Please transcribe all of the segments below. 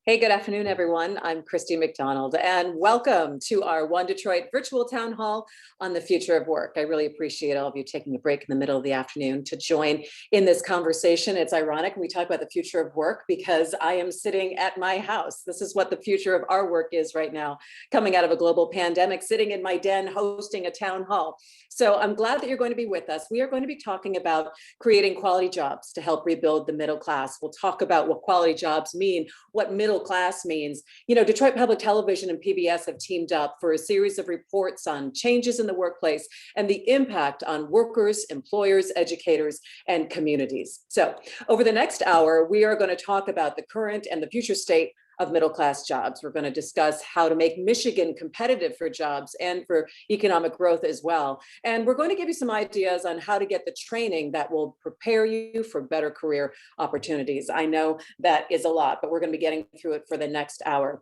Hey, good afternoon, everyone. I'm Christy McDonald, and welcome to our One Detroit virtual town hall on the future of work. I really appreciate all of you taking a break in the middle of the afternoon to join in this conversation. It's ironic we talk about the future of work because I am sitting at my house. This is what the future of our work is right now, coming out of a global pandemic, sitting in my den hosting a town hall. So I'm glad that you're going to be with us. We are going to be talking about creating quality jobs to help rebuild the middle class. We'll talk about what quality jobs mean, what middle class means. You know, Detroit Public Television and PBS have teamed up for a series of reports on changes in the workplace and the impact on workers, employers, educators, and communities. So over the next hour, we are going to talk about the current and the future state of middle class jobs. We're going to discuss how to make Michigan competitive for jobs and for economic growth as well. And we're going to give you some ideas on how to get the training that will prepare you for better career opportunities. I know that is a lot, but we're going to be getting through it for the next hour.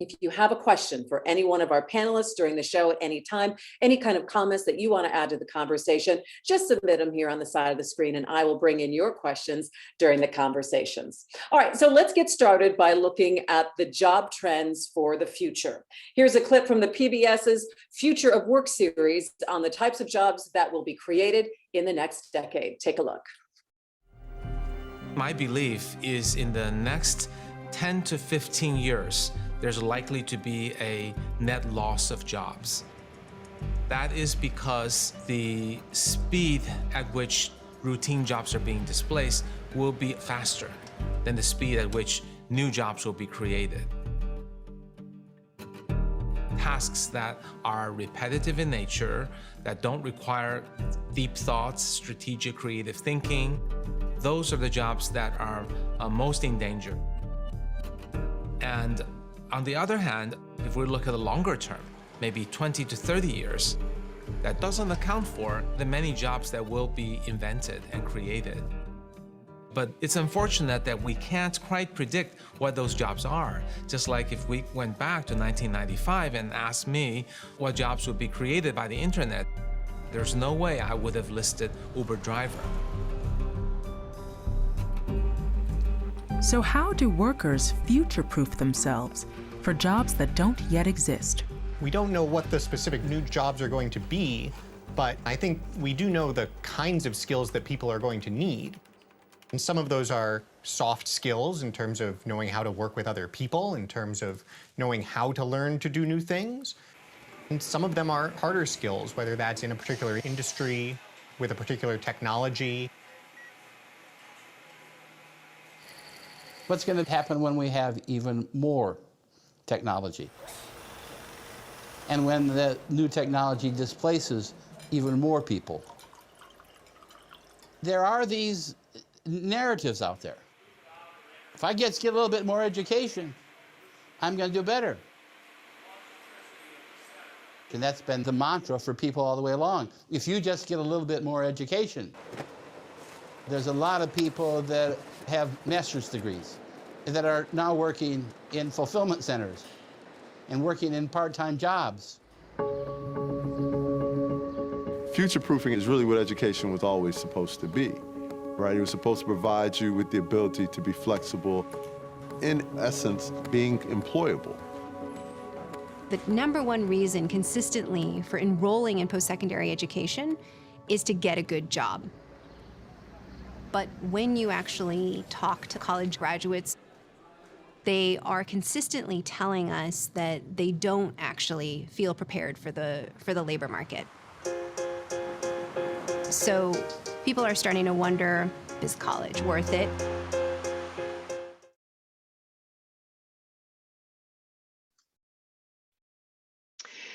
If you have a question for any one of our panelists during the show at any time, any kind of comments that you want to add to the conversation, just submit them here on the side of the screen and I will bring in your questions during the conversations. All right, so let's get started by looking at the job trends for the future. Here's a clip from the PBS's Future of Work series on the types of jobs that will be created in the next decade. Take a look. My belief is in the next 10 to 15 years, there's likely to be a net loss of jobs. That is because the speed at which routine jobs are being displaced will be faster than the speed at which new jobs will be created. Tasks that are repetitive in nature, that don't require deep thoughts, strategic, creative thinking, those are the jobs that are most in danger. And on the other hand, if we look at the longer term, maybe 20 to 30 years, that doesn't account for the many jobs that will be invented and created. But it's unfortunate that we can't quite predict what those jobs are. Just like if we went back to 1995 and asked me what jobs would be created by the internet, there's no way I would have listed Uber driver. So how do workers future-proof themselves for jobs that don't yet exist? We don't know what the specific new jobs are going to be, but I think we do know the kinds of skills that people are going to need. And some of those are soft skills in terms of knowing how to work with other people, in terms of knowing how to learn to do new things. And some of them are harder skills, whether that's in a particular industry, with a particular technology. What's going to happen when we have even more technology? And when the new technology displaces even more people? There are these narratives out there. If I get a little bit more education, I'm going to do better. And that's been the mantra for people all the way along. If you just get a little bit more education, there's a lot of people that have master's degrees that are now working in fulfillment centers and working in part-time jobs. Future-proofing is really what education was always supposed to be, right? It was supposed to provide you with the ability to be flexible, in essence, being employable. The number one reason consistently for enrolling in post-secondary education is to get a good job. But when you actually talk to college graduates, they are consistently telling us that they don't actually feel prepared for the labor market. So people are starting to wonder, is college worth it?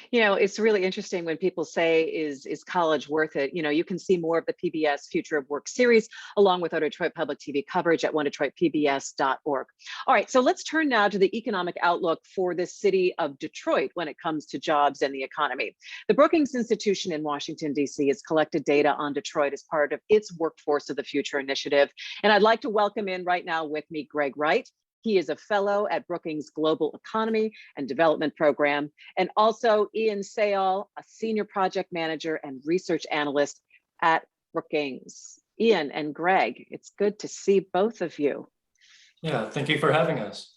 You know, it's really interesting when people say, is college worth it? You know, you can see more of the PBS Future of Work series along with our Detroit Public TV coverage at onedetroitpbs.org. All right, so let's turn now to the economic outlook for the city of Detroit when it comes to jobs and the economy. The Brookings Institution in Washington, D.C. has collected data on Detroit as part of its Workforce of the Future initiative. And I'd like to welcome in right now with me Greg Wright. He is a fellow at Brookings Global Economy and Development Program, and also Ian Seyal, a senior project manager and research analyst at Brookings. Ian and Greg, it's good to see both of you. Yeah, thank you for having us.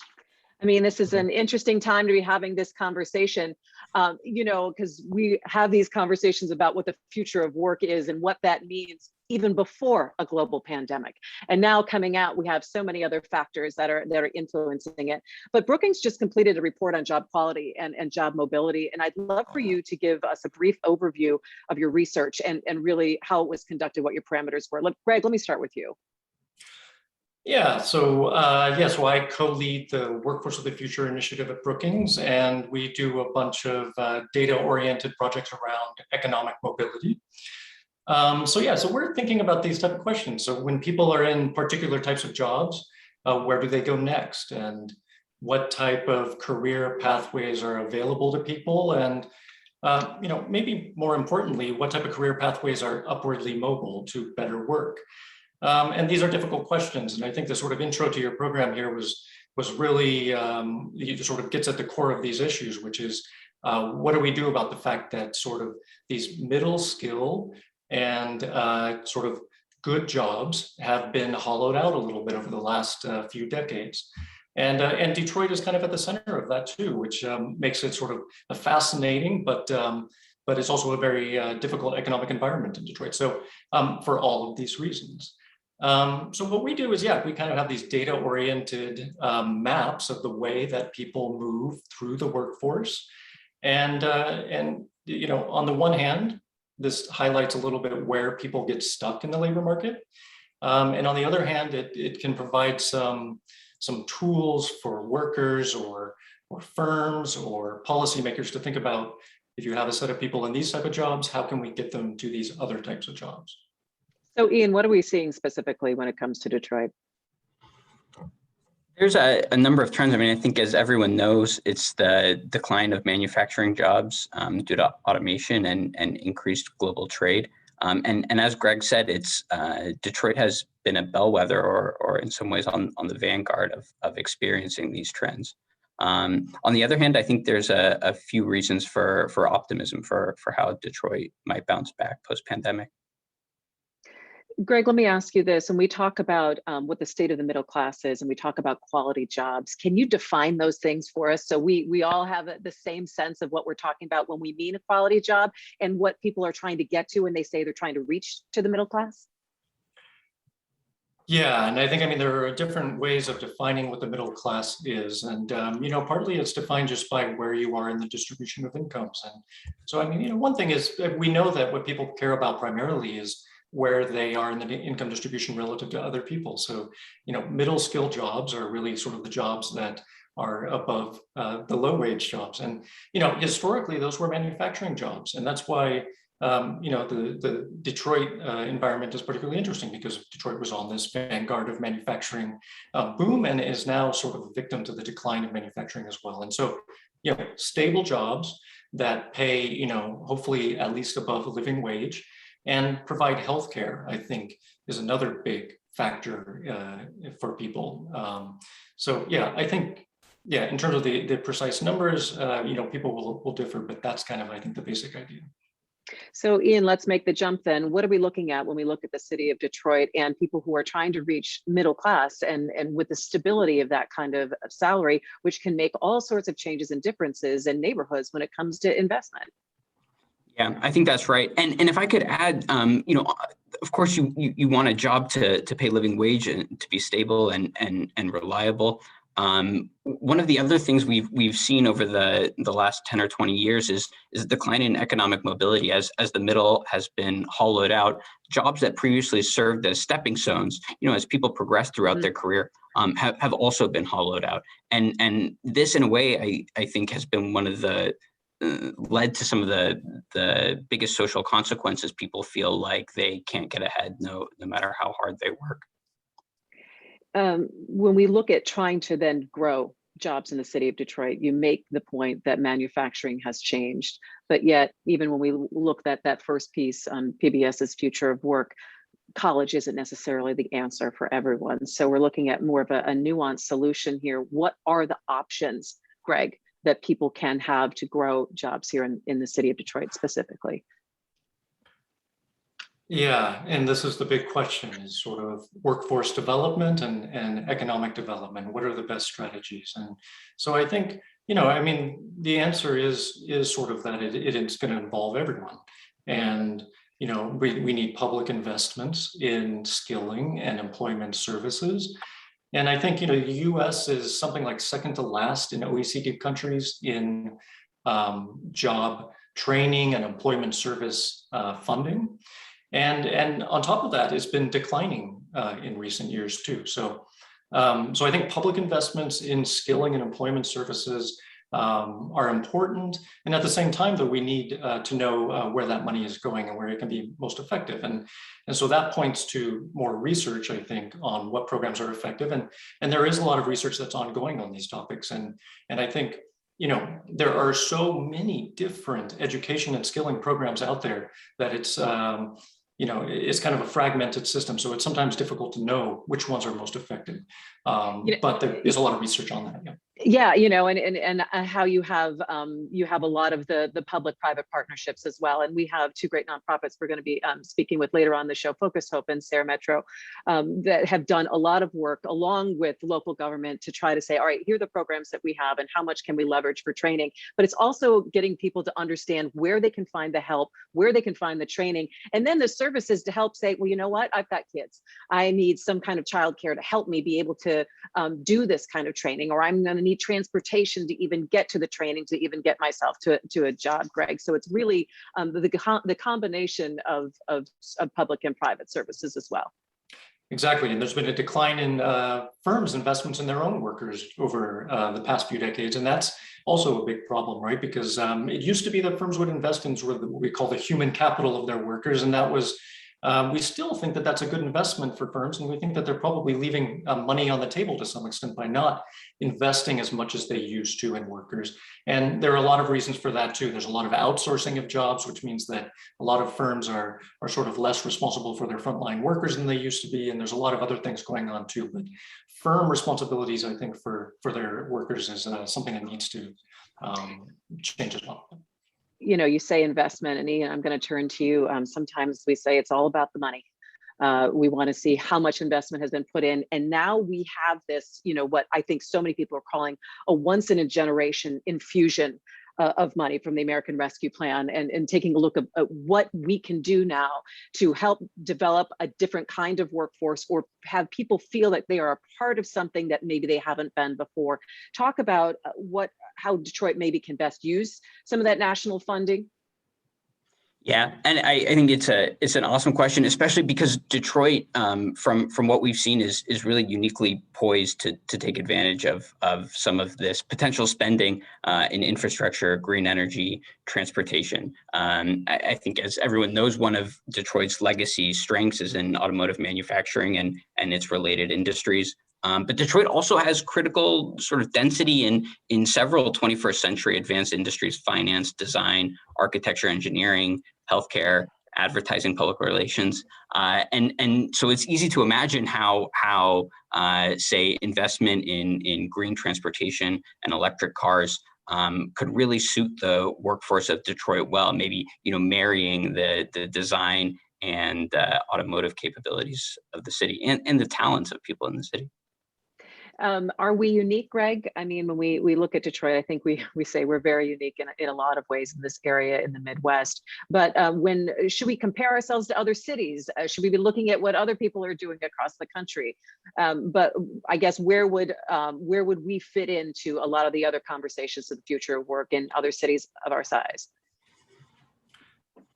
I mean, this is an interesting time to be having this conversation, because we have these conversations about what the future of work is and what that means even before a global pandemic. And now coming out, we have so many other factors that are influencing it. But Brookings just completed a report on job quality and job mobility. And I'd love for you to give us a brief overview of your research and really how it was conducted, what your parameters were. Greg, let me start with you. Yeah, so I co-lead the Workforce of the Future initiative at Brookings, and we do a bunch of data-oriented projects around economic mobility. So we're thinking about these type of questions. So when people are in particular types of jobs, where do they go next? And what type of career pathways are available to people? And maybe more importantly, what type of career pathways are upwardly mobile to better work? And these are difficult questions. And I think the sort of intro to your program here was really, it sort of gets at the core of these issues, which is what do we do about the fact that sort of these middle skill and sort of good jobs have been hollowed out a little bit over the last few decades. And Detroit is kind of at the center of that too, which makes it sort of a fascinating, but it's also a very difficult economic environment in Detroit. So for all of these reasons. So what we do is, we kind of have these data-oriented maps of the way that people move through the workforce. And on the one hand, this highlights a little bit where people get stuck in the labor market. And on the other hand, it can provide some tools for workers or firms or policymakers to think about, if you have a set of people in these type of jobs, how can we get them to these other types of jobs? So Ian, what are we seeing specifically when it comes to Detroit? There's a number of trends. I mean, I think as everyone knows, it's the decline of manufacturing jobs due to automation and increased global trade. And as Greg said, it's Detroit has been a bellwether or in some ways on the vanguard of experiencing these trends. On the other hand, I think there's a few reasons for optimism for how Detroit might bounce back post-pandemic. Greg, let me ask you this. When we talk about what the state of the middle class is and we talk about quality jobs, can you define those things for us so we all have the same sense of what we're talking about when we mean a quality job and what people are trying to get to when they say they're trying to reach to the middle class? Yeah, and I think, there are different ways of defining what the middle class is. And, partly it's defined just by where you are in the distribution of incomes. And so, one thing is we know that what people care about primarily is where they are in the income distribution relative to other people. So, middle skill jobs are really sort of the jobs that are above the low wage jobs. And, historically, those were manufacturing jobs. And that's why, the Detroit environment is particularly interesting, because Detroit was on this vanguard of manufacturing boom and is now sort of a victim to the decline of manufacturing as well. And so, stable jobs that pay, hopefully at least above a living wage, and provide healthcare, I think, is another big factor for people. I think, in terms of the precise numbers, people will differ, but that's kind of, I think, the basic idea. So Ian, let's make the jump then. What are we looking at when we look at the city of Detroit and people who are trying to reach middle class and with the stability of that kind of salary, which can make all sorts of changes and differences in neighborhoods when it comes to investment? Yeah, I think that's right. And if I could add, of course, you want a job to pay living wage and to be stable and reliable. One of the other things we've seen over the last 10 or 20 years is a decline in economic mobility as the middle has been hollowed out. Jobs that previously served as stepping stones, as people progress throughout their career, have also been hollowed out. And this, in a way, I think has been one of the led to some of the biggest social consequences. People feel like they can't get ahead no matter how hard they work. When we look at trying to then grow jobs in the city of Detroit, you make the point that manufacturing has changed, but yet even when we look at that first piece on PBS's Future of Work, college isn't necessarily the answer for everyone. So we're looking at more of a nuanced solution here. What are the options, Greg, that people can have to grow jobs here in the city of Detroit specifically? Yeah, and this is the big question, is sort of workforce development and economic development. What are the best strategies? And so I think, I mean, the answer is sort of that it's going to involve everyone. And, we need public investments in skilling and employment services. And I think, the US is something like second to last in OECD countries in job training and employment service funding. And on top of that, it's been declining in recent years too. So I think public investments in skilling and employment services are important. And at the same time, though, we need to know where that money is going and where it can be most effective. And so that points to more research, I think, on what programs are effective. And there is a lot of research that's ongoing on these topics. And I think, there are so many different education and skilling programs out there that it's kind of a fragmented system. So it's sometimes difficult to know which ones are most effective. But there is a lot of research on that. Yeah, and how you have a lot of the public-private partnerships as well. And we have two great nonprofits we're going to be speaking with later on the show, Focus Hope and Sarah Metro, that have done a lot of work along with local government to try to say, all right, here are the programs that we have and how much can we leverage for training. But it's also getting people to understand where they can find the help, where they can find the training, and then the services to help say, well, you know what, I've got kids. I need some kind of childcare to help me be able to do this kind of training, or I'm going to need transportation to even get to the training, to even get myself to a job, Greg. So it's really the combination of public and private services as well. Exactly, and there's been a decline in firms' investments in their own workers over the past few decades, and that's also a big problem, right? Because it used to be that firms would invest in sort of what we call the human capital of their workers, and that was we still think that that's a good investment for firms, and we think that they're probably leaving money on the table to some extent by not investing as much as they used to in workers. And there are a lot of reasons for that too. There's a lot of outsourcing of jobs, which means that a lot of firms are sort of less responsible for their frontline workers than they used to be. And there's a lot of other things going on too. But firm responsibilities, I think, for their workers is something that needs to change as well. You say investment, and Ian, I'm going to turn to you. Sometimes we say it's all about the money. We want to see how much investment has been put in. And now we have this, what I think so many people are calling a once in a generation infusion of money from the American Rescue Plan, and taking a look at what we can do now to help develop a different kind of workforce, or have people feel that they are a part of something that maybe they haven't been before. Talk about how Detroit maybe can best use some of that national funding. Yeah, and I think it's an awesome question, especially because Detroit, from what we've seen, is really uniquely poised to take advantage of some of this potential spending in infrastructure, green energy, transportation. I think, as everyone knows, one of Detroit's legacy strengths is in automotive manufacturing and its related industries. But Detroit also has critical sort of density in several 21st century advanced industries: finance, design, architecture, engineering, healthcare, advertising, public relations. And so it's easy to imagine how say, investment in green transportation and electric cars could really suit the workforce of Detroit well, maybe, marrying the design and automotive capabilities of the city and the talents of people in the city. Are we unique, Greg? I mean, when we look at Detroit, I think we say we're very unique in a lot of ways in this area in the Midwest. But should we compare ourselves to other cities? Should we be looking at what other people are doing across the country? But I guess where would we fit into a lot of the other conversations of the future of work in other cities of our size?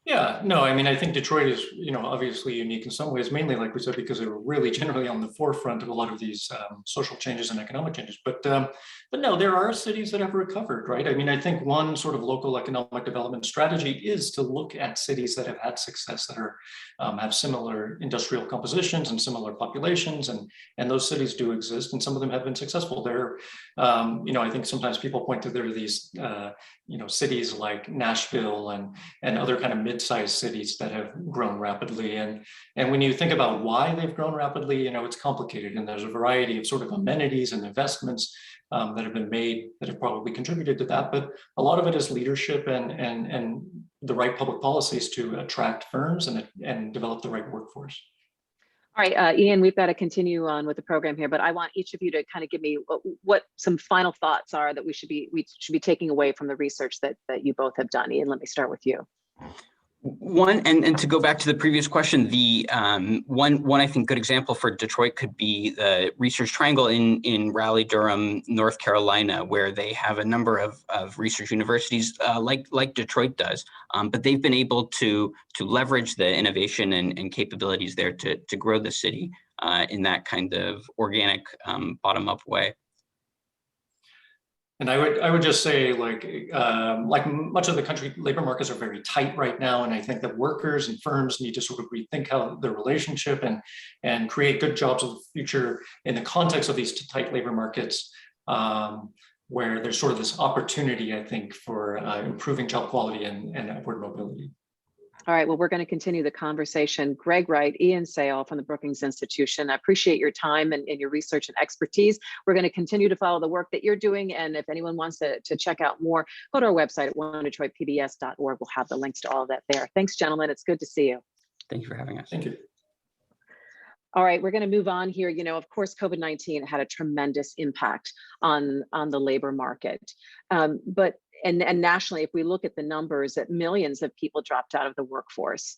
Yeah, no, I mean, I think Detroit is, obviously unique in some ways, mainly, like we said, because they were really generally on the forefront of a lot of these social changes and economic changes. But no, there are cities that have recovered, right? I mean, I think one sort of local economic development strategy is to look at cities that have had success, that are have similar industrial compositions and similar populations, and those cities do exist, and some of them have been successful. There, I think sometimes people point to there are these, cities like Nashville and other kind of mid-sized cities that have grown rapidly. And when you think about why they've grown rapidly, it's complicated, and there's a variety of sort of amenities and investments that have been made that have probably contributed to that. But a lot of it is leadership and the right public policies to attract firms and develop the right workforce. All right, Ian, we've got to continue on with the program here, but I want each of you to kind of give me what some final thoughts are that we should be taking away from the research that you both have done. Ian, let me start with you. One, and to go back to the previous question, the one I think good example for Detroit could be the Research Triangle in Raleigh-Durham, North Carolina, where they have a number of research universities like Detroit does, but they've been able to leverage the innovation and capabilities there to grow the city in that kind of organic bottom-up way. And I would just say, like much of the country, labor markets are very tight right now, and I think that workers and firms need to sort of rethink how their relationship and create good jobs of the future in the context of these tight labor markets, where there's sort of this opportunity, I think, for improving job quality and upward mobility. All right, well, we're going to continue the conversation. Greg Wright, Ian Seyal from the Brookings Institution, I appreciate your time and your research and expertise. We're going to continue to follow the work that you're doing. And if anyone wants to check out more, go to our website at onedetroitpbs.org. We'll have the links to all of that there. Thanks, gentlemen. It's good to see you. Thank you for having us. Thank you. All right, we're going to move on here. You know, of course, COVID-19 had a tremendous impact on the labor market. And nationally, if we look at the numbers, that millions of people dropped out of the workforce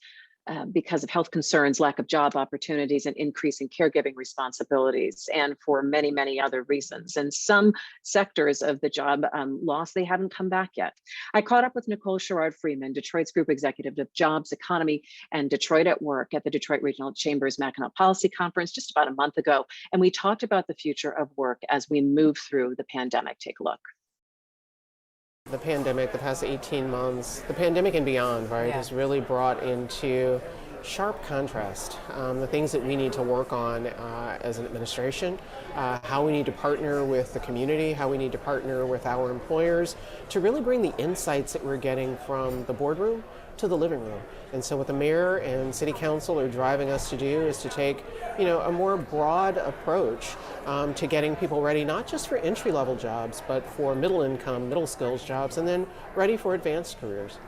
because of health concerns, lack of job opportunities, and increasing caregiving responsibilities, and for many, many other reasons. And some sectors of the job loss, they haven't come back yet. I caught up with Nicole Sherrod-Freeman, Detroit's Group Executive of Jobs, Economy, and Detroit at Work at the Detroit Regional Chamber's Mackinac Policy Conference just about a month ago. And we talked about the future of work as we move through the pandemic. Take a look. The pandemic, the past 18 months, the pandemic and beyond, right, has really brought into sharp contrast the things that we need to work on as an administration, how we need to partner with the community, how we need to partner with our employers to really bring the insights that we're getting from the boardroom to the living room. And so what the mayor and city council are driving us to do is to take, a more broad approach to getting people ready, not just for entry-level jobs, but for middle income, middle skills jobs, and then ready for advanced careers.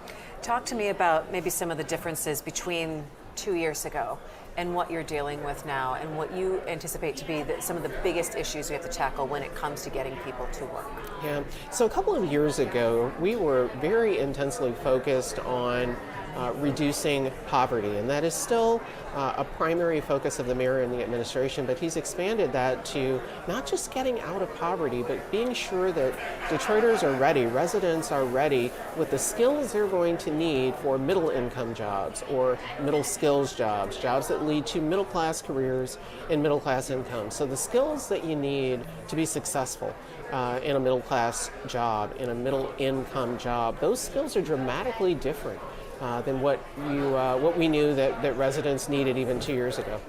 Talk to me about maybe some of the differences between 2 years ago and what you're dealing with now, and what you anticipate to be some of the biggest issues we have to tackle when it comes to getting people to work. Yeah, so a couple of years ago, we were very intensely focused on reducing poverty, and that is still a primary focus of the mayor and the administration, but he's expanded that to not just getting out of poverty, but being sure that Detroiters are ready, residents are ready with the skills they're going to need for middle income jobs or middle skills jobs, jobs that lead to middle class careers and middle class income. So the skills that you need to be successful in a middle class job, in a middle income job, those skills are dramatically different than what we knew that residents needed even 2 years ago.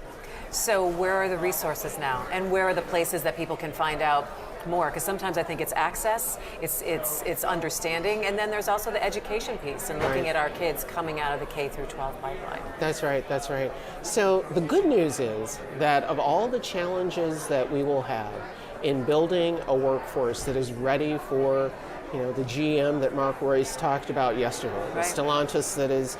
So where are the resources now, and where are the places that people can find out more? Because sometimes I think it's access, it's understanding, and then there's also the education piece and looking at our kids coming out of the K through 12 pipeline. That's right. So the good news is that of all the challenges that we will have in building a workforce that is ready for the GM that Mark Royce talked about yesterday, the Stellantis that is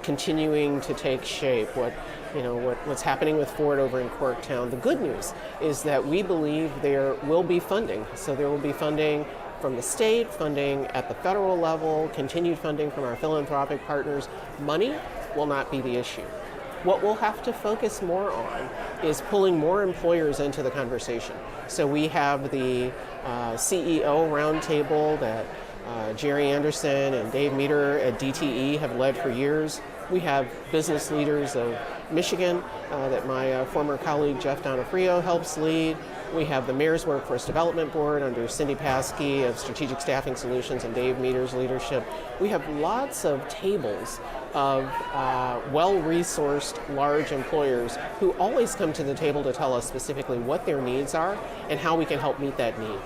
continuing to take shape, what's happening with Ford over in Corktown. The good news is that we believe there will be funding. So there will be funding from the state, funding at the federal level, continued funding from our philanthropic partners. Money will not be the issue. What we'll have to focus more on is pulling more employers into the conversation. So we have the CEO roundtable that Jerry Anderson and Dave Meter at DTE have led for years. We have business leaders of Michigan that my former colleague Jeff Donofrio helps lead. We have the Mayor's Workforce Development Board under Cindy Paskey of Strategic Staffing Solutions and Dave Meter's leadership. We have lots of tables of well-resourced large employers who always come to the table to tell us specifically what their needs are and how we can help meet that need.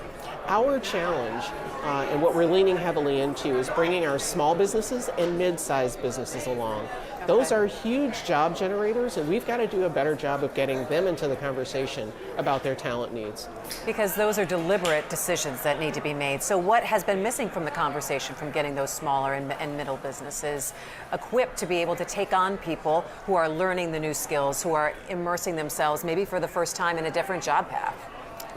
Our challenge and what we're leaning heavily into is bringing our small businesses and mid-sized businesses along. Those are huge job generators, and we've got to do a better job of getting them into the conversation about their talent needs. Because those are deliberate decisions that need to be made. So what has been missing from the conversation from getting those smaller and middle businesses equipped to be able to take on people who are learning the new skills, who are immersing themselves maybe for the first time in a different job path?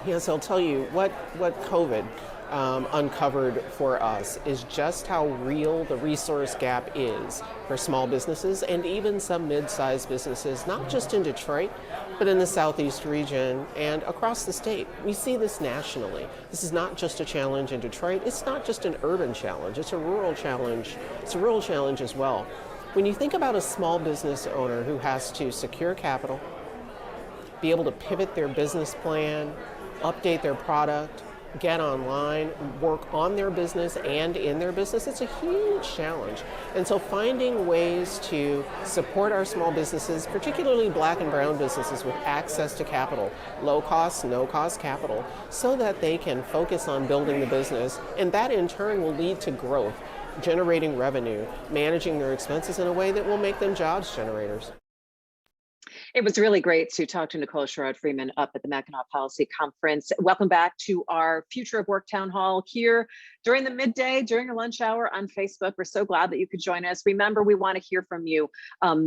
Yes, I'll tell you what COVID uncovered for us is just how real the resource gap is for small businesses and even some mid-sized businesses, not just in Detroit, but in the Southeast region and across the state. We see this nationally. This is not just a challenge in Detroit. It's not just an urban challenge. It's a rural challenge. It's a rural challenge as well. When you think about a small business owner who has to secure capital, be able to pivot their business plan, update their product, get online, work on their business and in their business, it's a huge challenge. And so finding ways to support our small businesses, particularly Black and brown businesses with access to capital, low cost, no cost capital, so that they can focus on building the business, and that in turn will lead to growth, generating revenue, managing their expenses in a way that will make them jobs generators. It was really great to talk to Nicole Sherrod-Freeman up at the Mackinac Policy Conference. Welcome back to our Future of Work Town Hall here during the midday, during your lunch hour on Facebook. We're so glad that you could join us. Remember, we want to hear from you.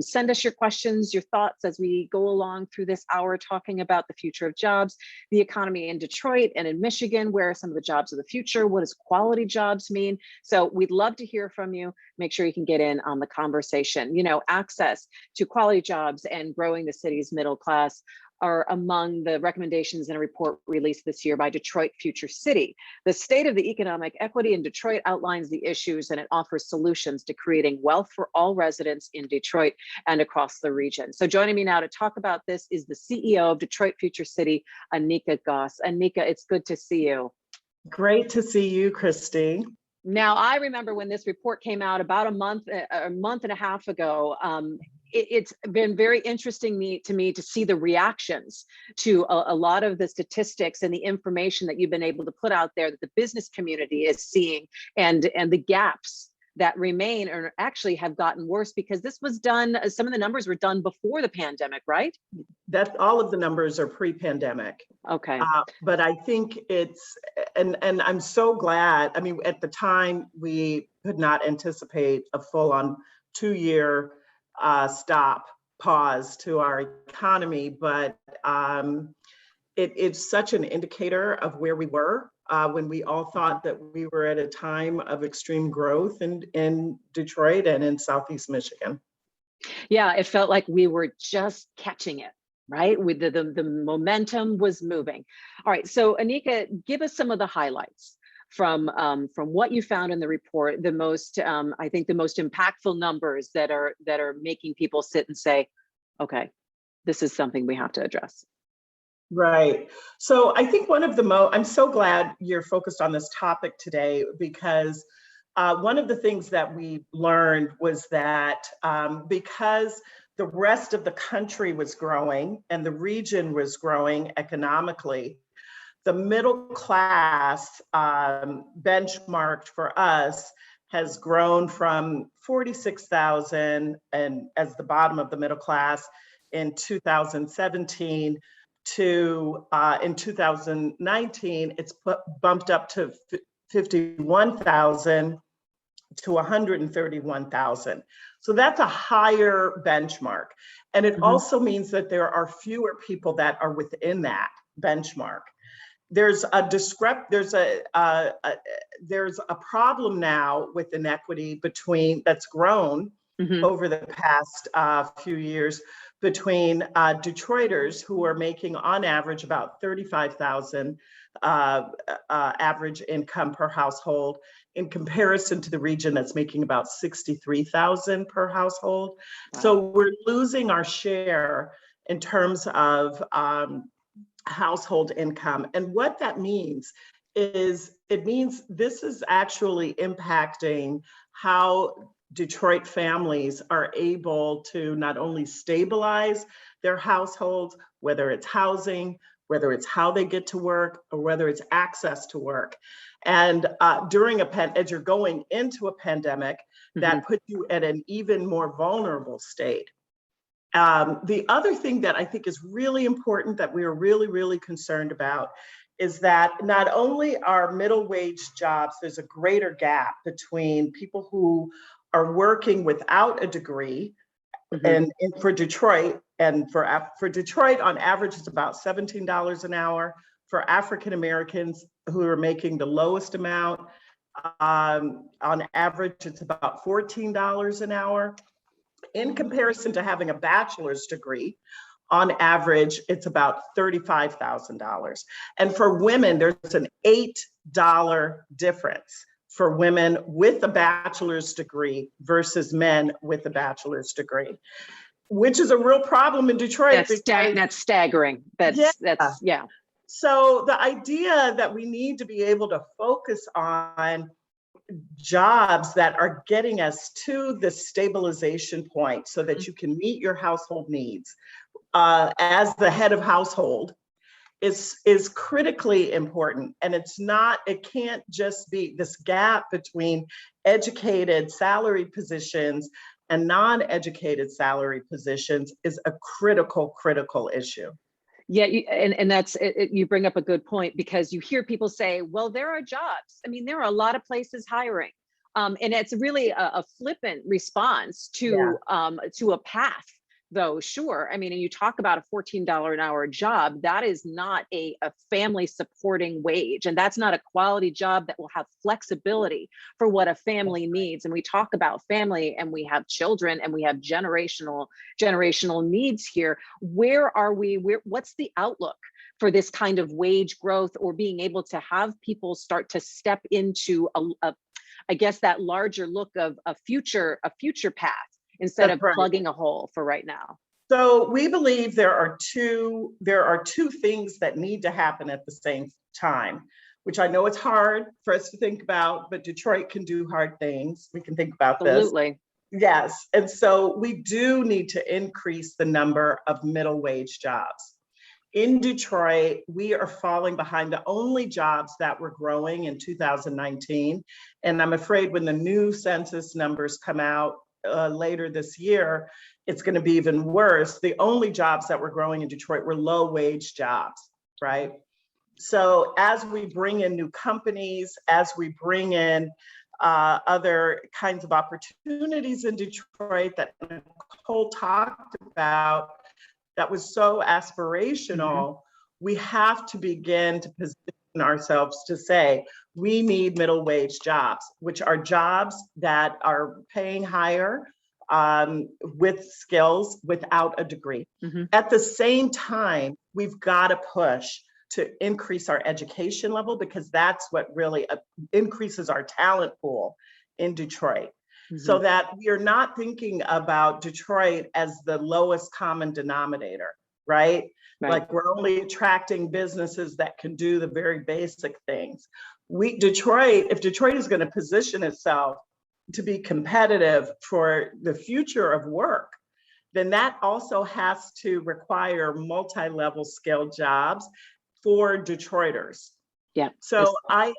Send us your questions, your thoughts as we go along through this hour talking about the future of jobs, the economy in Detroit and in Michigan. Where are some of the jobs of the future? What does quality jobs mean? So we'd love to hear from you. Make sure you can get in on the conversation. You know, access to quality jobs and growing the city's middle class are among the recommendations in a report released this year by Detroit Future City. The State of the Economic Equity in Detroit outlines the issues, and it offers solutions to creating wealth for all residents in Detroit and across the region. So joining me now to talk about this is the CEO of Detroit Future City, Anika Goss. Anika, it's good to see you. Great to see you, Christy. Now, I remember when this report came out about a month and a half ago. It's been very interesting to me to see the reactions to a lot of the statistics and the information that you've been able to put out there that the business community is seeing, and the gaps that remain or actually have gotten worse, because this was done, some of the numbers were done before the pandemic, right? That all of the numbers are pre-pandemic. Okay. But I think it's, and I'm so glad, I mean, at the time we could not anticipate a full-on 2-year pause to our economy, but it's such an indicator of where we were when we all thought that we were at a time of extreme growth in Detroit and in Southeast Michigan. Yeah, it felt like we were just catching it, right? With the momentum was moving. All right, so Anika, give us some of the highlights from what you found in the report, the most, I think the most impactful numbers that are making people sit and say, okay, this is something we have to address. Right. So I think one of the I'm so glad you're focused on this topic today, because one of the things that we learned was that because the rest of the country was growing and the region was growing economically, the middle class benchmarked for us has grown from 46,000 and as the bottom of the middle class in 2017 to in 2019, it's bumped up to 51,000 to 131,000. So that's a higher benchmark. And it also means that there are fewer people that are within that benchmark. There's a problem now with inequity that's grown over the past few years between Detroiters who are making on average about 35,000 average income per household in comparison to the region that's making about 63,000 per household. Wow. So we're losing our share in terms of household income. And what that means is, it means this is actually impacting how Detroit families are able to not only stabilize their households, whether it's housing, whether it's how they get to work or whether it's access to work. And as you're going into a pandemic, that puts you at an even more vulnerable state. The other thing that I think is really important that we are really, really concerned about is that not only are middle wage jobs, there's a greater gap between people who are working without a degree, and for Detroit, and for Detroit on average it's about $17 an hour. For African Americans who are making the lowest amount, on average it's about $14 an hour. In comparison to having a bachelor's degree, on average, it's about $35,000. And for women, there's an $8 difference for women with a bachelor's degree versus men with a bachelor's degree, which is a real problem in Detroit. That's staggering. That's. So the idea that we need to be able to focus on jobs that are getting us to the stabilization point so that you can meet your household needs as the head of household is critically important. And it can't just be this gap between educated salaried positions and non-educated salaried positions is a critical issue. Yeah, and that's you bring up a good point, because you hear people say, well, there are jobs. I mean, there are a lot of places hiring. And it's really a flippant response to a path, though. Sure. I mean, and you talk about a $14 an hour job, that is not a family supporting wage. And that's not a quality job that will have flexibility for what a family needs. And we talk about family, and we have children, and we have generational needs here. Where are we? What's the outlook for this kind of wage growth, or being able to have people start to step into I guess that larger look of a future path, instead of plugging a hole for right now? So we believe there are two things that need to happen at the same time, which I know it's hard for us to think about, but Detroit can do hard things. We can think about this. Absolutely. Yes. And so we do need to increase the number of middle wage jobs. In Detroit, we are falling behind. The only jobs that were growing in 2019, and I'm afraid when the new census numbers come out later this year, it's going to be even worse. The only jobs that were growing in Detroit were low wage jobs, right? So as we bring in new companies, as we bring in other kinds of opportunities in Detroit that Nicole talked about, that was so aspirational, we have to begin to position ourselves to say, we need middle wage jobs, which are jobs that are paying higher with skills without a degree. At the same time, we've got to push to increase our education level, because that's what really increases our talent pool in Detroit. So that we are not thinking about Detroit as the lowest common denominator, right? Like we're only attracting businesses that can do the very basic things. If Detroit is going to position itself to be competitive for the future of work, then that also has to require multi-level skilled jobs for Detroiters. Yeah. So I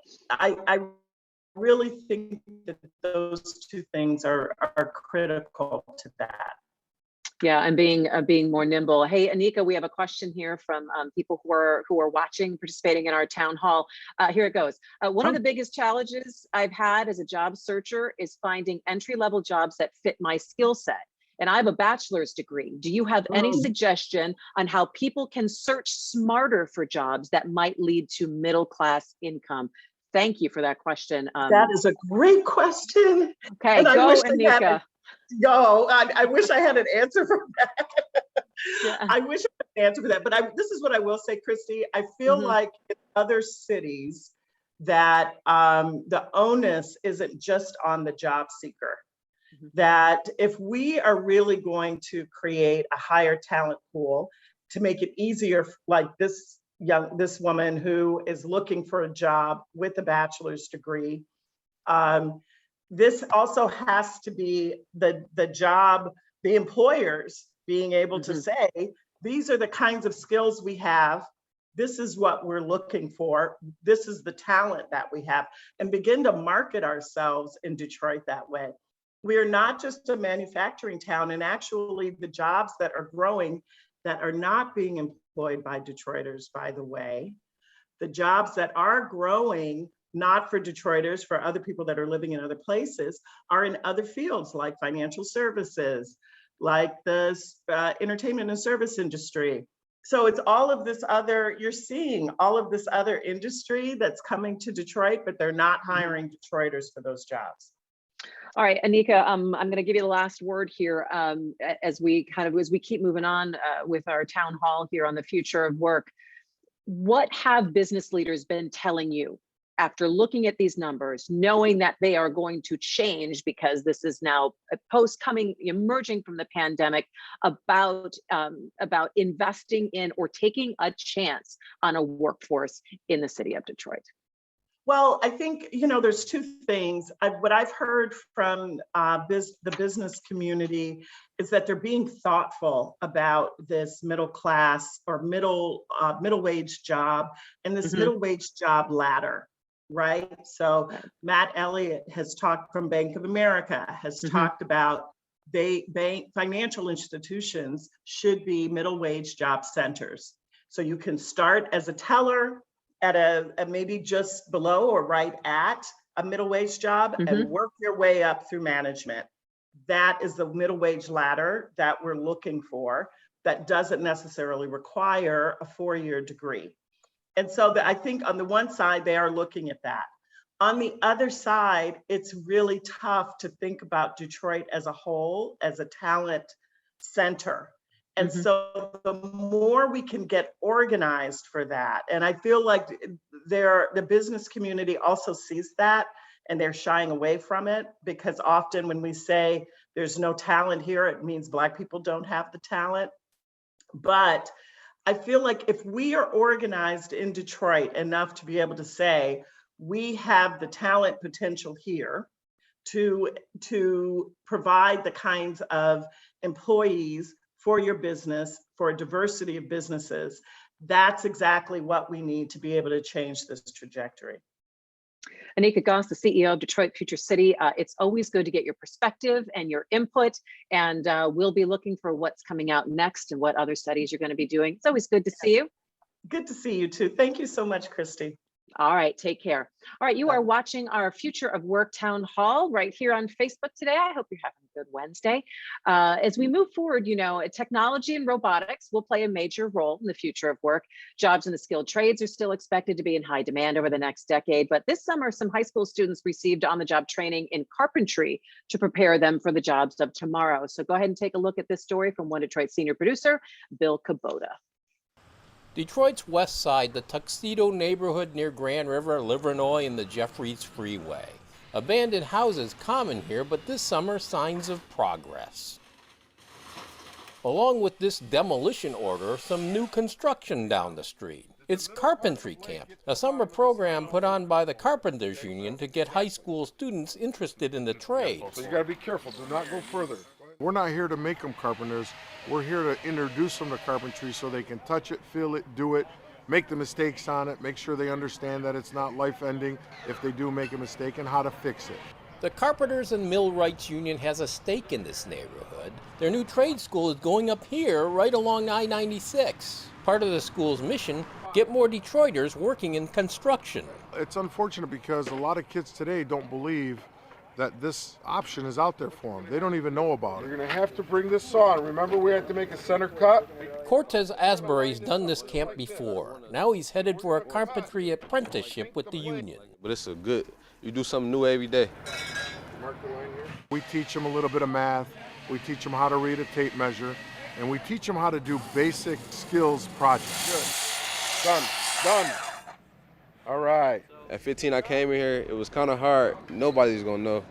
really think that those two things are critical to that. Yeah, and being more nimble. Hey, Anika, we have a question here from people who are watching, participating in our town hall. Here it goes. One of the biggest challenges I've had as a job searcher is finding entry-level jobs that fit my skill set. And I have a bachelor's degree. Do you have any suggestion on how people can search smarter for jobs that might lead to middle-class income? Thank you for that question. That is a great question. Okay, and go, Anika. I wish I had an answer for that. I wish I had an answer for that. But this is what I will say, Christy. I feel like in other cities that the onus isn't just on the job seeker. That if we are really going to create a higher talent pool to make it easier, like this woman who is looking for a job with a bachelor's degree, this also has to be the employers being able to say, these are the kinds of skills we have, this is what we're looking for. This is the talent that we have, and begin to market ourselves in Detroit that way. We are not just a manufacturing town, and actually the jobs that are growing that are not being employed by Detroiters, by the way, the jobs that are growing, not for Detroiters, for other people that are living in other places, are in other fields like financial services, like the entertainment and service industry. So it's all of this other, you're seeing all of this other industry that's coming to Detroit, but they're not hiring Detroiters for those jobs. All right, Anika, I'm going to give you the last word here as we keep moving on with our town hall here on the future of work. What have business leaders been telling you after looking at these numbers, knowing that they are going to change because this is now emerging from the pandemic, about investing in or taking a chance on a workforce in the city of Detroit? Well, I think, there's two things. What I've heard from the business community is that they're being thoughtful about this middle class or middle wage job and this middle wage job ladder, right? So Matt Elliott has talked from Bank of America, has talked about financial institutions should be middle wage job centers. So you can start as a teller at a maybe just below or right at a middle wage job and work your way up through management. That is the middle wage ladder that we're looking for, that doesn't necessarily require a 4-year degree. And so I think on the one side, they are looking at that. On the other side, it's really tough to think about Detroit as a whole, as a talent center. And so the more we can get organized for that, and I feel like the business community also sees that and they're shying away from it, because often when we say there's no talent here, it means Black people don't have the talent. But I feel like if we are organized in Detroit enough to be able to say, we have the talent potential here to provide the kinds of employees for your business, for a diversity of businesses, that's exactly what we need to be able to change this trajectory. Anika Goss, the CEO of Detroit Future City. It's always good to get your perspective and your input, and we'll be looking for what's coming out next and what other studies you're going to be doing. It's always good to see you. Good to see you too. Thank you so much, Christy. All right, take care. All right, you are watching our Future of Work Town Hall right here on Facebook today. I hope you're having a good Wednesday. As we move forward, technology and robotics will play a major role in the future of work. Jobs in the skilled trades are still expected to be in high demand over the next decade, but this summer, some high school students received on-the-job training in carpentry to prepare them for the jobs of tomorrow. So go ahead and take a look at this story from One Detroit senior producer, Bill Kubota. Detroit's west side, the Tuxedo neighborhood near Grand River, Livernois, and the Jeffries Freeway. Abandoned houses common here, but this summer signs of progress. Along with this demolition order, some new construction down the street. It's Carpentry Camp, a summer program put on by the Carpenters Union to get high school students interested in the trades. So you gotta be careful, do not go further. We're not here to make them carpenters. We're here to introduce them to carpentry so they can touch it, feel it, do it, make the mistakes on it, make sure they understand that it's not life-ending if they do make a mistake, and how to fix it. The Carpenters and Millwrights Union has a stake in this neighborhood. Their new trade school is going up here right along I-96. Part of the school's mission, get more Detroiters working in construction. It's unfortunate because a lot of kids today don't believe that this option is out there for them. They don't even know about it. You're gonna have to bring this saw. Remember, we had to make a center cut? Cortez Asbury's done this camp before. Now he's headed for a carpentry apprenticeship with the union. But it's a good, you do something new every day. We teach them a little bit of math. We teach them how to read a tape measure. And we teach them how to do basic skills projects. Good. Done. All right. At 15, I came in here. It was kind of hard. Nobody's gonna know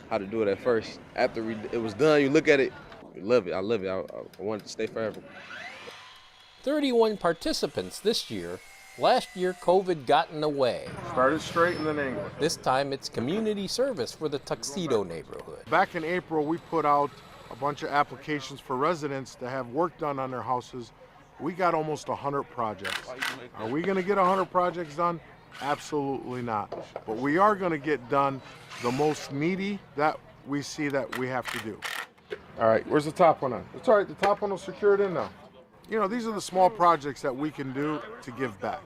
how to do it at first. After it was done, you look at it, you love it. I love it. I want it to stay forever. 31 participants this year. Last year, COVID got in the way. Started straight and then angle. This time, it's community service for the Tuxedo neighborhood. Back in April, we put out a bunch of applications for residents to have work done on their houses We got almost 100 projects. Are we going to get 100 projects done? Absolutely not. But we are going to get done the most needy that we see that we have to do. All right, where's the top one on? It's all right, the top one will secure it in now. You know, these are the small projects that we can do to give back.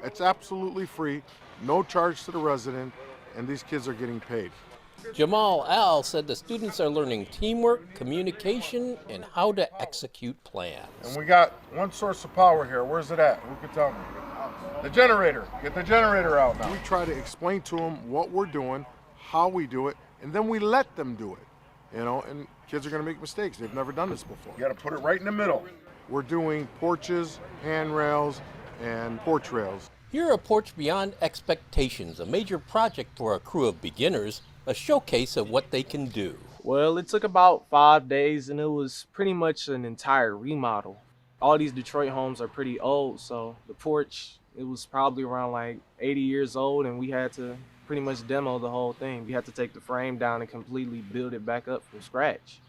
It's absolutely free, no charge to the resident, and these kids are getting paid. Jamal Al said the students are learning teamwork, communication, and how to execute plans. And we got one source of power here. Where's it at? Who can tell me? The generator. Get the generator out now. We try to explain to them what we're doing, how we do it, and then we let them do it. You know, and kids are going to make mistakes. They've never done this before. You got to put it right in the middle. We're doing porches, handrails, and porch rails. Here at Porch Beyond Expectations, a major project for a crew of beginners, a showcase of what they can do. Well, it took about 5 days and it was pretty much an entire remodel. All these Detroit homes are pretty old, so the porch, it was probably around like 80 years old and we had to pretty much demo the whole thing. We had to take the frame down and completely build it back up from scratch.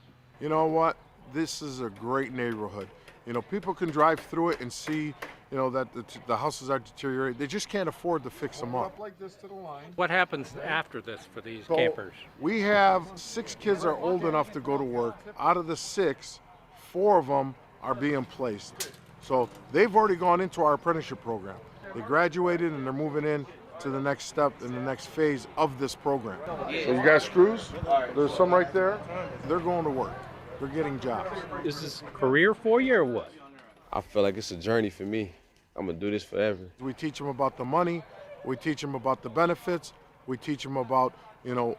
You know what? This is a great neighborhood. You know, people can drive through it and see, you know, that the houses are deteriorating. They just can't afford to fix them up. Like this to the line. What happens after this for these So campers? we have 6 kids are old enough to go to work. Out of the 6, 4 of them are being placed. So they've already gone into our apprenticeship program. They graduated and they're moving in to the next step in the next phase of this program. So you got screws? There's some right there. They're going to work. They're getting jobs. Is this career for you or what? I feel like it's a journey for me. I'm gonna do this forever. We teach them about the money. We teach them about the benefits. We teach them about, you know,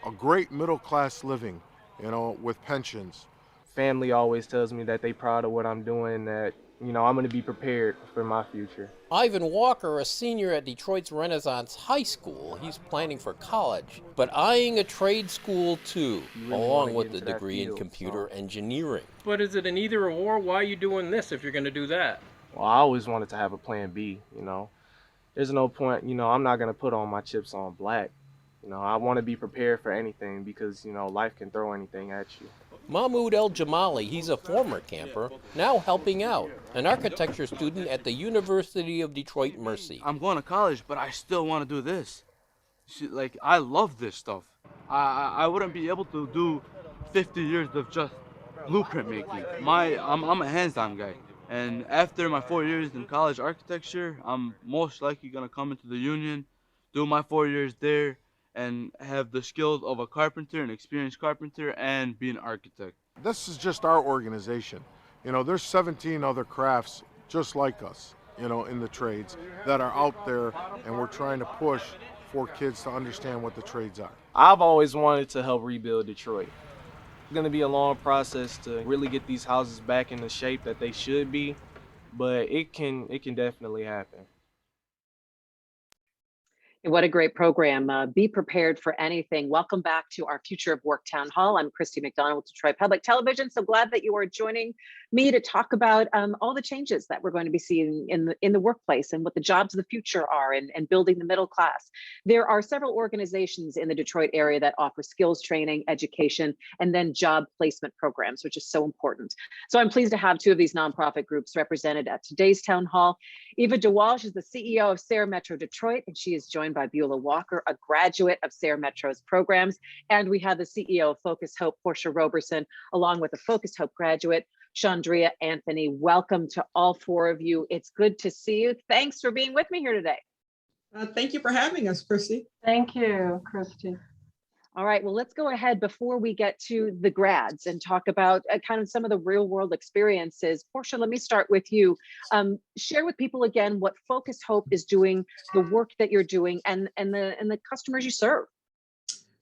a great middle class living, you know, with pensions. Family always tells me that they proud of what I'm doing, that, you know, I'm going to be prepared for my future. Ivan Walker, a senior at Detroit's Renaissance High School, he's planning for college, but eyeing a trade school too, along with a degree in computer engineering. But is it an either or? Why are you doing this if you're going to do that? Well, I always wanted to have a plan B, you know. There's no point, you know, I'm not going to put all my chips on black. You know, I want to be prepared for anything because, you know, life can throw anything at you. Mahmoud El Jamali, he's a former camper, now helping out, an architecture student at the University of Detroit Mercy. I'm going to college, but I still want to do this. Like, I love this stuff. I wouldn't be able to do 50 years of just blueprint making. I'm a hands-on guy. And after my 4 years in college architecture, I'm most likely going to come into the union, do my 4 years there, and have the skills of a carpenter, an experienced carpenter, and be an architect. This is just our organization. You know, there's 17 other crafts just like us, you know, in the trades that are out there, and we're trying to push for kids to understand what the trades are. I've always wanted to help rebuild Detroit. It's going to be a long process to really get these houses back in the shape that they should be, but it can definitely happen. What a great program. Be prepared for anything. Welcome back to our Future of Work Town Hall. I'm Christy McDonald with Detroit Public Television. So glad that you are joining me to talk about all the changes that we're going to be seeing in the workplace and what the jobs of the future are and building the middle class. There are several organizations in the Detroit area that offer skills training, education, and then job placement programs, which is so important. So I'm pleased to have 2 of these nonprofit groups represented at today's town hall. Eva Dewaelsche is the CEO of Seyal Metro Detroit, and she is joined by Beulah Walker, a graduate of Seyal Metro's programs. And we have the CEO of Focus Hope, Portia Roberson, along with a Focus Hope graduate, Chondria Anthony. Welcome to all 4 of you. It's good to see you. Thanks for being with me here today. Thank you for having us, Christy. Thank you, Christy. All right, well, let's go ahead before we get to the grads and talk about kind of some of the real world experiences. Portia, let me start with you. Share with people again what Focus Hope is doing, the work that you're doing, and the customers you serve.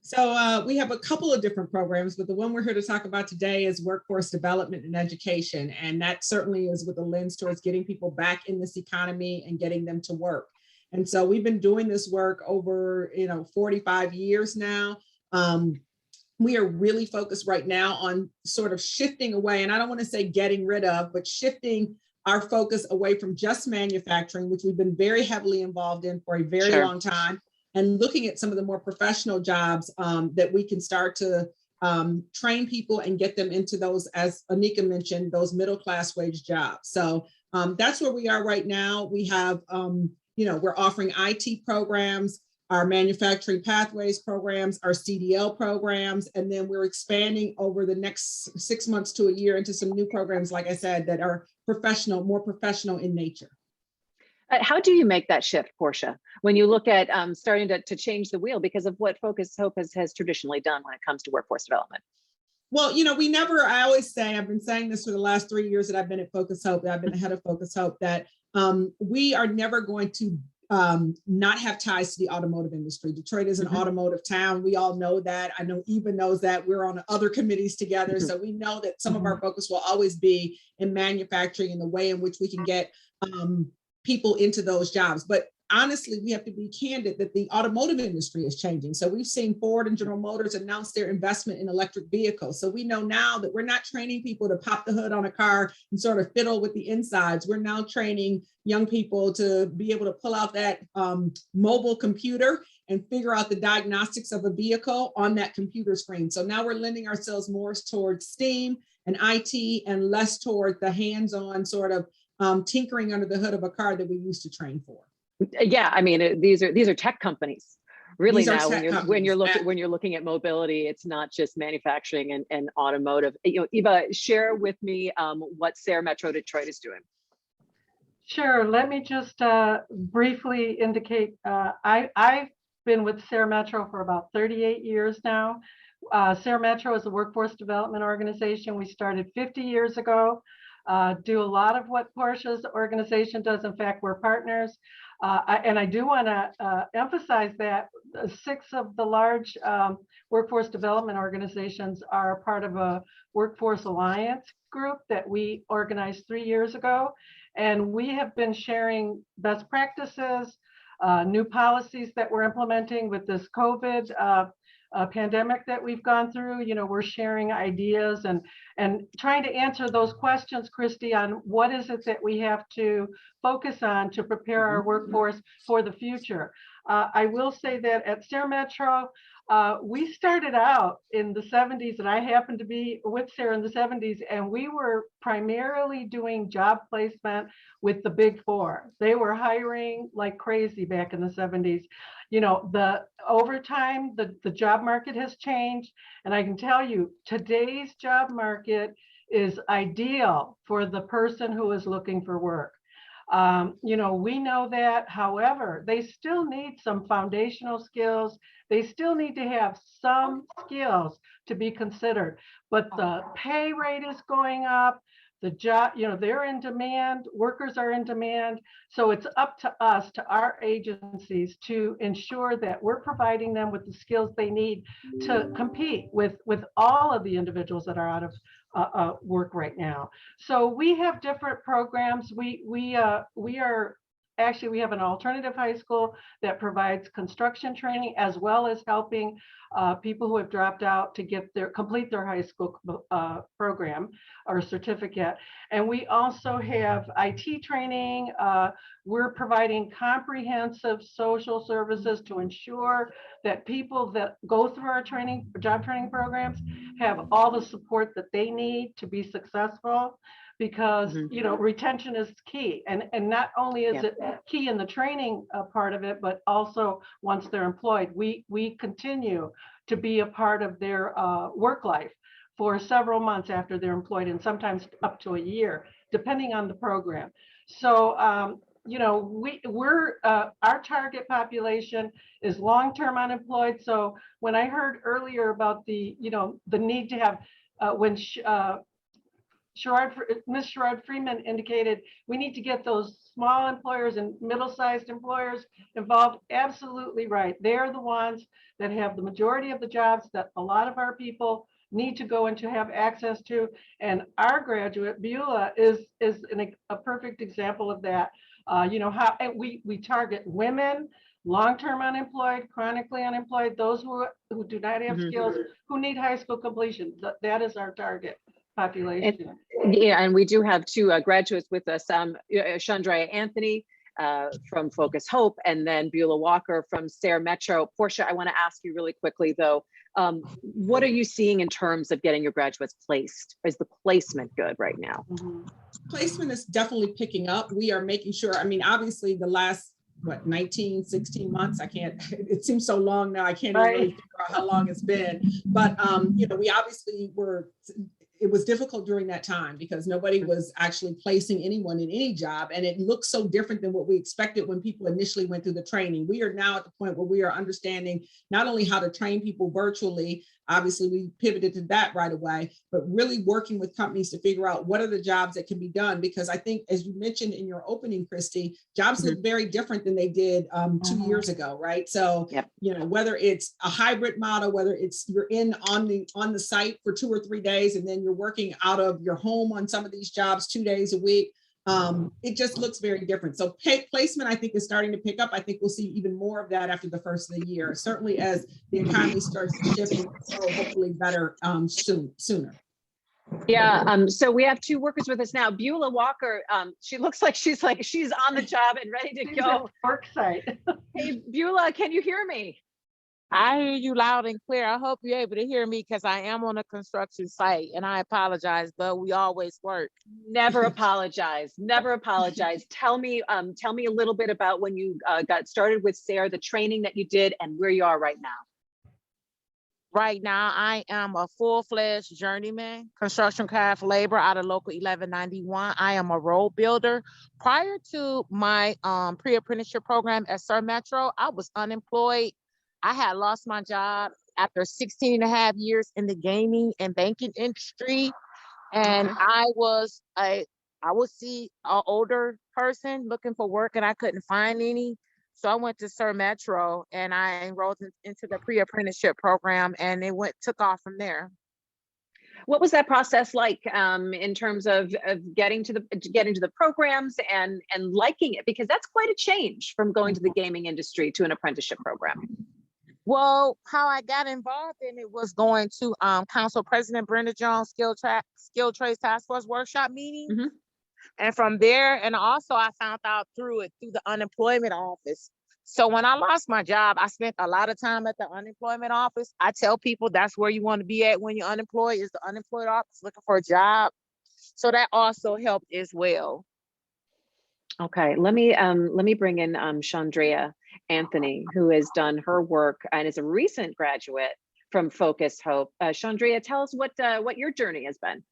So we have a couple of different programs, but the one we're here to talk about today is workforce development and education. And that certainly is with a lens towards getting people back in this economy and getting them to work. And so we've been doing this work over 45 years now. We are really focused right now on sort of shifting away, and I don't want to say getting rid of, but shifting our focus away from just manufacturing, which we've been very heavily involved in for a very long time, and looking at some of the more professional jobs that we can start to train people and get them into those, as Anika mentioned, those middle-class wage jobs. So that's where we are right now. We have, we're offering IT programs, our manufacturing pathways programs, our CDL programs, and then we're expanding over the next 6 months to a year into some new programs, like I said, that are professional, more professional in nature. How do you make that shift, Portia, when you look at starting to change the wheel because of what Focus Hope has traditionally done when it comes to workforce development? Well, I always say, I've been saying this for the last 3 years that I've been at Focus Hope, that I've been head of Focus Hope, that we are never going to not have ties to the automotive industry. Detroit is an automotive town. We all know that. I know Eva knows that. We're on other committees together. So we know that some of our focus will always be in manufacturing and the way in which we can get people into those jobs. But honestly, we have to be candid that the automotive industry is changing. So we've seen Ford and General Motors announce their investment in electric vehicles. So we know now that we're not training people to pop the hood on a car and sort of fiddle with the insides. We're now training young people to be able to pull out that mobile computer and figure out the diagnostics of a vehicle on that computer screen. So now we're lending ourselves more towards STEAM and IT and less toward the hands-on sort of tinkering under the hood of a car that we used to train for. Yeah, I mean, these are tech companies. Really These are now, tech when you're looking at mobility, it's not just manufacturing and automotive. Eva, share with me what Seyal Metro Detroit is doing. Sure. Let me just briefly indicate, I've been with Seyal Metro for about 38 years now. Seyal Metro is a workforce development organization. We started 50 years ago. Do a lot of what Portia's organization does. In fact, we're partners. And I do want to emphasize that 6 of the large workforce development organizations are part of a workforce alliance group that we organized 3 years ago. And we have been sharing best practices, new policies that we're implementing with this COVID pandemic that we've gone through. We're sharing ideas and trying to answer those questions, Christy, on what is it that we have to focus on to prepare our workforce for the future. I will say that at Seyal Metro, we started out in the 70s, and I happened to be with Seyal in the 70s, and we were primarily doing job placement with the Big Four. They were hiring like crazy back in the 70s. Over time, the job market has changed, and I can tell you, today's job market is ideal for the person who is looking for work. We know that. However, they still need some foundational skills. They still need to have some skills to be considered, but the pay rate is going up. The job, they're in demand, workers are in demand. So it's up to us, to our agencies, to ensure that we're providing them with the skills they need to compete with all of the individuals that are out of work right now. So we have different programs. We have an alternative high school that provides construction training, as well as helping people who have dropped out to complete their high school program or certificate. And we also have IT training. We're providing comprehensive social services to ensure that people that go through our job training programs have all the support that they need to be successful. Because retention is key, and not only is it key in the training part of it, but also once they're employed, we continue to be a part of their work life for several months after they're employed, and sometimes up to a year, depending on the program. So our target population is long-term unemployed. So when I heard earlier about the need to have Ms. Sherrod-Freeman indicated we need to get those small employers and middle-sized employers involved. Absolutely right. They're the ones that have the majority of the jobs that a lot of our people need to go and to have access to. And our graduate, Beulah, is a perfect example of that. How we target women, long-term unemployed, chronically unemployed, those who do not have skills, who need high school completion. That is our target population. And we do have 2 graduates with us, Chondria Anthony from Focus Hope, and then Beulah Walker from Seyal Metro. Portia, I want to ask you really quickly though, what are you seeing in terms of getting your graduates placed? Is the placement good right now? Placement is definitely picking up. We are making sure, I mean, obviously the last, 16 months, I can't, it seems so long now, I can't even really figure out how long it's been. But, we obviously it was difficult during that time because nobody was actually placing anyone in any job. And it looks so different than what we expected when people initially went through the training. We are now at the point where we are understanding not only how to train people virtually, obviously we pivoted to that right away, but really working with companies to figure out what are the jobs that can be done. Because I think, as you mentioned in your opening, Christy, jobs look very different than they did 2 years ago, right? So, whether it's a hybrid model, whether it's you're on the site for 2 or 3 days, and then you're working out of your home on some of these jobs 2 days a week, it just looks very different. So placement, I think, is starting to pick up. I think we'll see even more of that after the first of the year, certainly as the economy starts to shift and so hopefully better sooner. Yeah, so we have 2 workers with us now. Beulah Walker, she looks like she's on the job and ready to go. Work site. Hey, Beulah, can you hear me? I hear you loud and clear. I hope you're able to hear me because I am on a construction site and I apologize, but we always work. Never apologize. Never apologize. Tell me a little bit about when you got started with Seyal, the training that you did, and where you are right now. Right now, I am a full-fledged journeyman, construction craft labor out of local 1191. I am a road builder. Prior to my pre-apprenticeship program at Seyal Metro, I was unemployed. I had lost my job after 16 and a half years in the gaming and banking industry. And I would see an older person looking for work and I couldn't find any. So I went to Seyal Metro and I enrolled into the pre-apprenticeship program, and it took off from there. What was that process like in terms of getting to the programs and liking it? Because that's quite a change from going to the gaming industry to an apprenticeship program. Well, how I got involved in it was going to Council President Brenda Jones' Skilled Trades Task Force workshop meeting. And from there, and also I found out through the unemployment office. So when I lost my job, I spent a lot of time at the unemployment office. I tell people that's where you want to be at when you're unemployed, is the unemployed office looking for a job. So that also helped as well. Okay, let me bring in Chondria Anthony, who has done her work and is a recent graduate from Focus Hope. Chondria, tell us what your journey has been.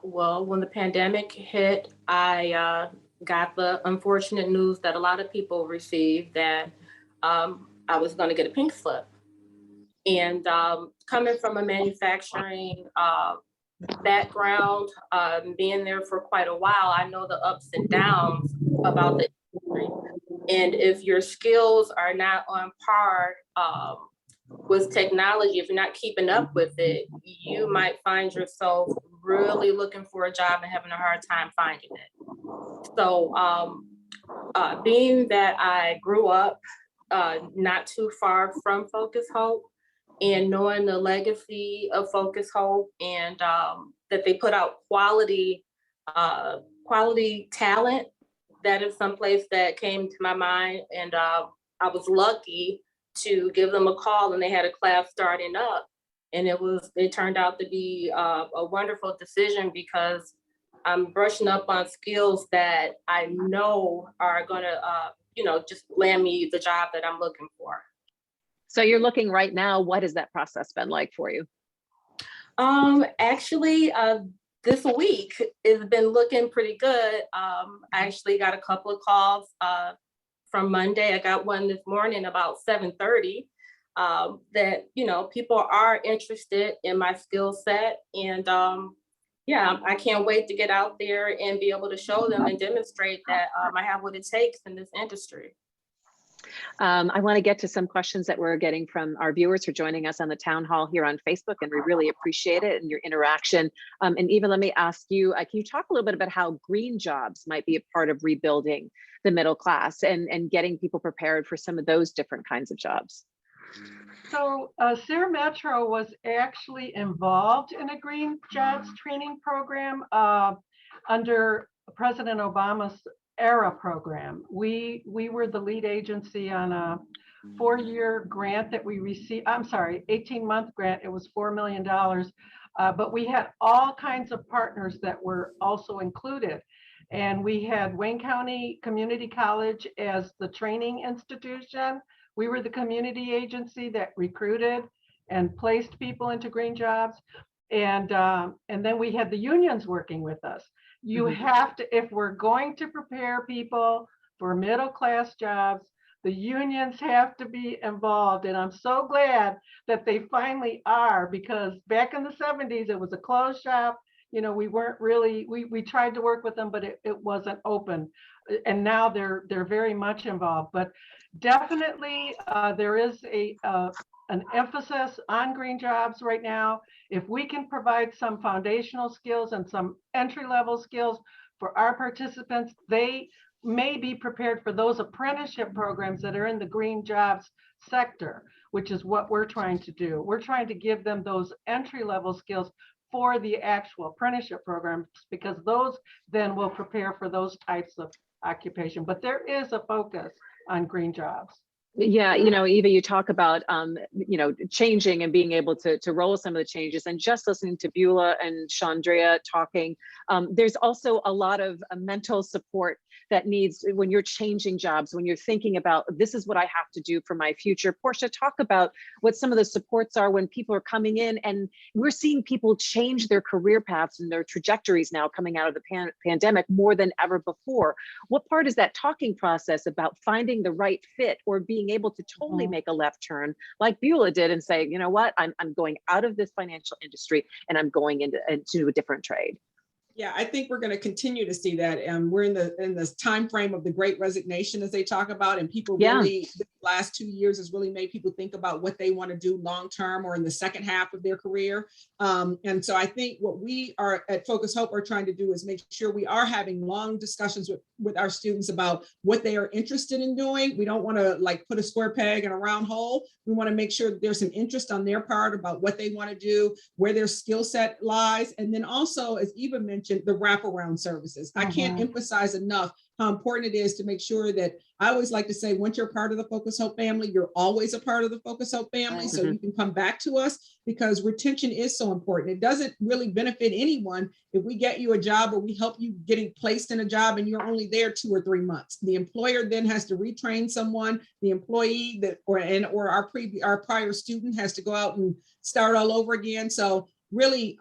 Well, when the pandemic hit, I got the unfortunate news that a lot of people received that I was going to get a pink slip. And coming from a manufacturing background, being there for quite a while, I know the ups and downs about the industry. And if your skills are not on par with technology, if you're not keeping up with it, you might find yourself really looking for a job and having a hard time finding it. So being that I grew up not too far from Focus Hope, and knowing the legacy of Focus Hope, and that they put out quality talent, that is someplace that came to my mind. And I was lucky to give them a call, and they had a class starting up, and it turned out to be a wonderful decision because I'm brushing up on skills that I know are gonna just land me the job that I'm looking for. So you're looking right now. What has that process been like for you? Actually, this week it's been looking pretty good. I actually got a couple of calls from Monday. I got one this morning about 7:30 that people are interested in my skill set, and I can't wait to get out there and be able to show them and demonstrate that I have what it takes in this industry. I want to get to some questions that we're getting from our viewers who are joining us on the town hall here on Facebook, and we really appreciate it and your interaction. And even let me ask you, can you talk a little bit about how green jobs might be a part of rebuilding the middle class and getting people prepared for some of those different kinds of jobs? So Seyal Metro was actually involved in a green jobs training program under President Obama's ERA program. We were the lead agency on a 4-year grant that we received. I'm sorry, 18-month grant. It was $4 million. But we had all kinds of partners that were also included. And we had Wayne County Community College as the training institution. We were the community agency that recruited and placed people into green jobs. And then we had the unions working with us. You have to, if we're going to prepare people for middle-class jobs, the unions have to be involved. And I'm so glad that they finally are, because back in the 70s, it was a closed shop. You know, we weren't really, we tried to work with them, but it wasn't open. And now they're very much involved. But definitely there is an emphasis on green jobs right now. If we can provide some foundational skills and some entry-level skills for our participants, they may be prepared for those apprenticeship programs that are in the green jobs sector, which is what we're trying to do. We're trying to give them those entry-level skills for the actual apprenticeship programs, because those then will prepare for those types of occupation. But there is a focus on green jobs. Yeah, you know, Eva, you talk about, you know, changing and being able to roll some of the changes, and just listening to Beulah and Chondria talking, there's also a lot of mental support that needs when you're changing jobs, when you're thinking about, this is what I have to do for my future. Portia, talk about what some of the supports are when people are coming in, and we're seeing people change their career paths and their trajectories now coming out of the pandemic more than ever before. What part is that talking process about finding the right fit, or being able to totally make a left turn like Beulah did and say, you know what, I'm going out of this financial industry and I'm going into a different trade? Yeah, I think we're going to continue to see that. And we're in this time frame of the Great Resignation, as they talk about, and people really, the last 2 years has really made people think about what they want to do long term or in the second half of their career. And so I think what we are at Focus Hope are trying to do is make sure we are having long discussions with our students about what they are interested in doing. We don't want to like put a square peg in a round hole. We want to make sure that there's some interest on their part about what they want to do, where their skill set lies. And then also, as Eva mentioned, the wraparound services. I can't emphasize enough how important it is to make sure that, I always like to say, once you're part of the Focus Hope family, you're always a part of the Focus Hope family. So you can come back to us, because retention is so important. It doesn't really benefit anyone if we get you a job or we help you getting placed in a job and you're only there 2 or 3 months. The employer then has to retrain someone. The employee or our prior student has to go out and start all over again. So really,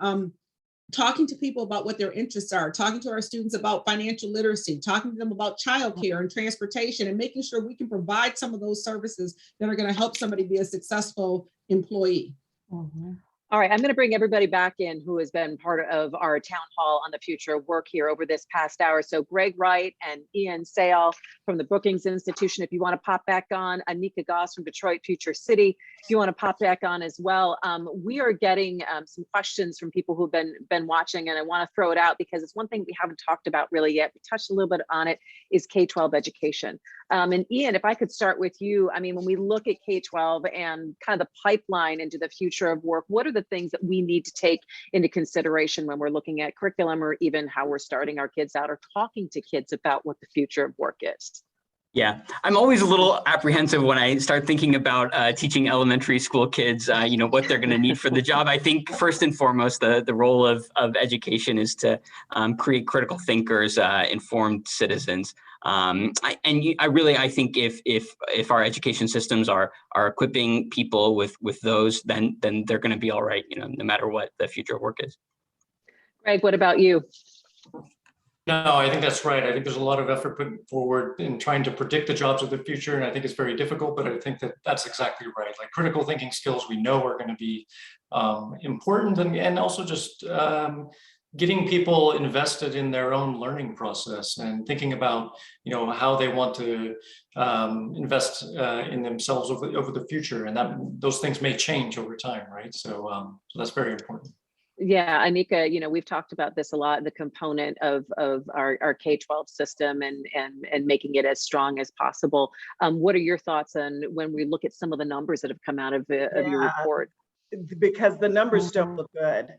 talking to people about what their interests are, talking to our students about financial literacy, talking to them about childcare and transportation, and making sure we can provide some of those services that are going to help somebody be a successful employee. All right, I'm going to bring everybody back in who has been part of our town hall on the future of work here over this past hour. So Greg Wright and Ian Seyal from the Brookings Institution, if you want to pop back on, Anika Goss from Detroit Future City, if you want to pop back on as well. We are getting some questions from people who've been watching, and I want to throw it out because it's one thing we haven't talked about really yet. We touched a little bit on it, is K-12 education. And Ian, if I could start with you, I mean, when we look at K-12 and kind of the pipeline into the future of work, what are the things that we need to take into consideration when we're looking at curriculum, or even how we're starting our kids out or talking to kids about what the future of work is? Yeah, I'm always a little apprehensive when I start thinking about teaching elementary school kids, you know, what they're going to need for the job. I think first and foremost, the role of education is to create critical thinkers, informed citizens. I think if our education systems are equipping people with those, then they're going to be all right, you know, no matter what the future of work is. Greg, what about you? No, I think that's right. I think there's a lot of effort put forward in trying to predict the jobs of the future, and I think it's very difficult, but I think that's exactly right. Like critical thinking skills we know are going to be important, and also just getting people invested in their own learning process and thinking about, you know, how they want to invest in themselves over the future, and that those things may change over time, right? So that's very important. Yeah, Anika, you know, we've talked about this a lot, the component of our K-12 system and making it as strong as possible. What are your thoughts on when we look at some of the numbers that have come out of your report? Because the numbers don't look good.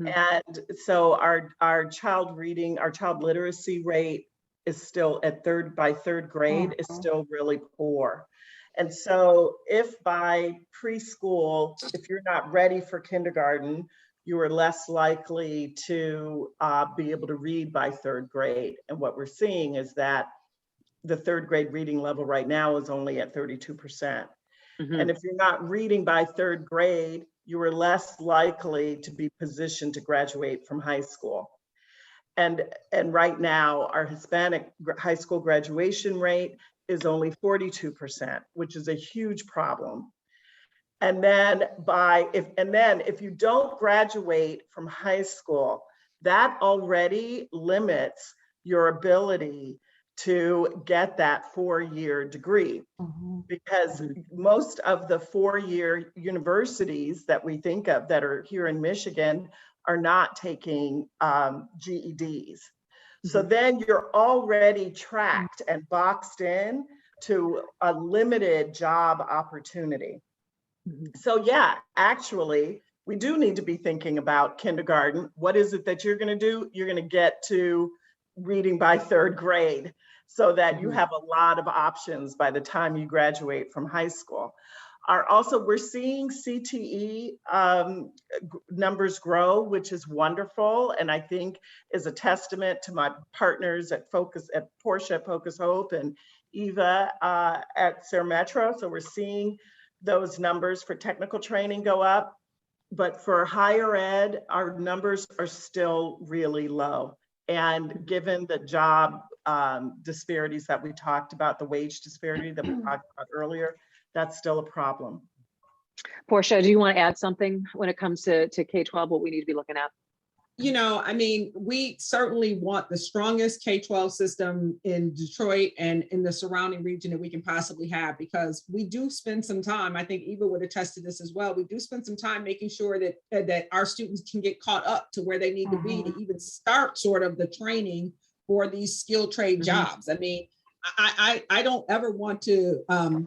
And so our child literacy rate is still by third grade is still really poor. And so if by preschool, if you're not ready for kindergarten, you are less likely to be able to read by third grade. And what we're seeing is that the third grade reading level right now is only at 32%. And if you're not reading by third grade, you are less likely to be positioned to graduate from high school. And right now, our Hispanic high school graduation rate is only 42%, which is a huge problem. And then if you don't graduate from high school, that already limits your ability to get that 4-year degree, because most of the 4-year universities that we think of that are here in Michigan are not taking GEDs. So then you're already tracked and boxed in to a limited job opportunity. So yeah, actually, we do need to be thinking about kindergarten. What is it that you're going to do? You're going to get to reading by third grade so that you have a lot of options by the time you graduate from high school. Also, we're seeing CTE numbers grow, which is wonderful, and I think is a testament to my partners at Portia at Focus Hope and Eva at Seyal Metro. So we're seeing those numbers for technical training go up, but for higher ed, our numbers are still really low. And given the job disparities that we talked about, the wage disparity that we talked about earlier, that's still a problem. Portia, do you want to add something when it comes to K-12, what we need to be looking at? You know, I mean, we certainly want the strongest K-12 system in Detroit and in the surrounding region that we can possibly have, because we do spend some time, I think Eva would attest to this as well, we do spend some time making sure that our students can get caught up to where they need to be to even start sort of the training for these skilled trade jobs. I mean, I don't ever want to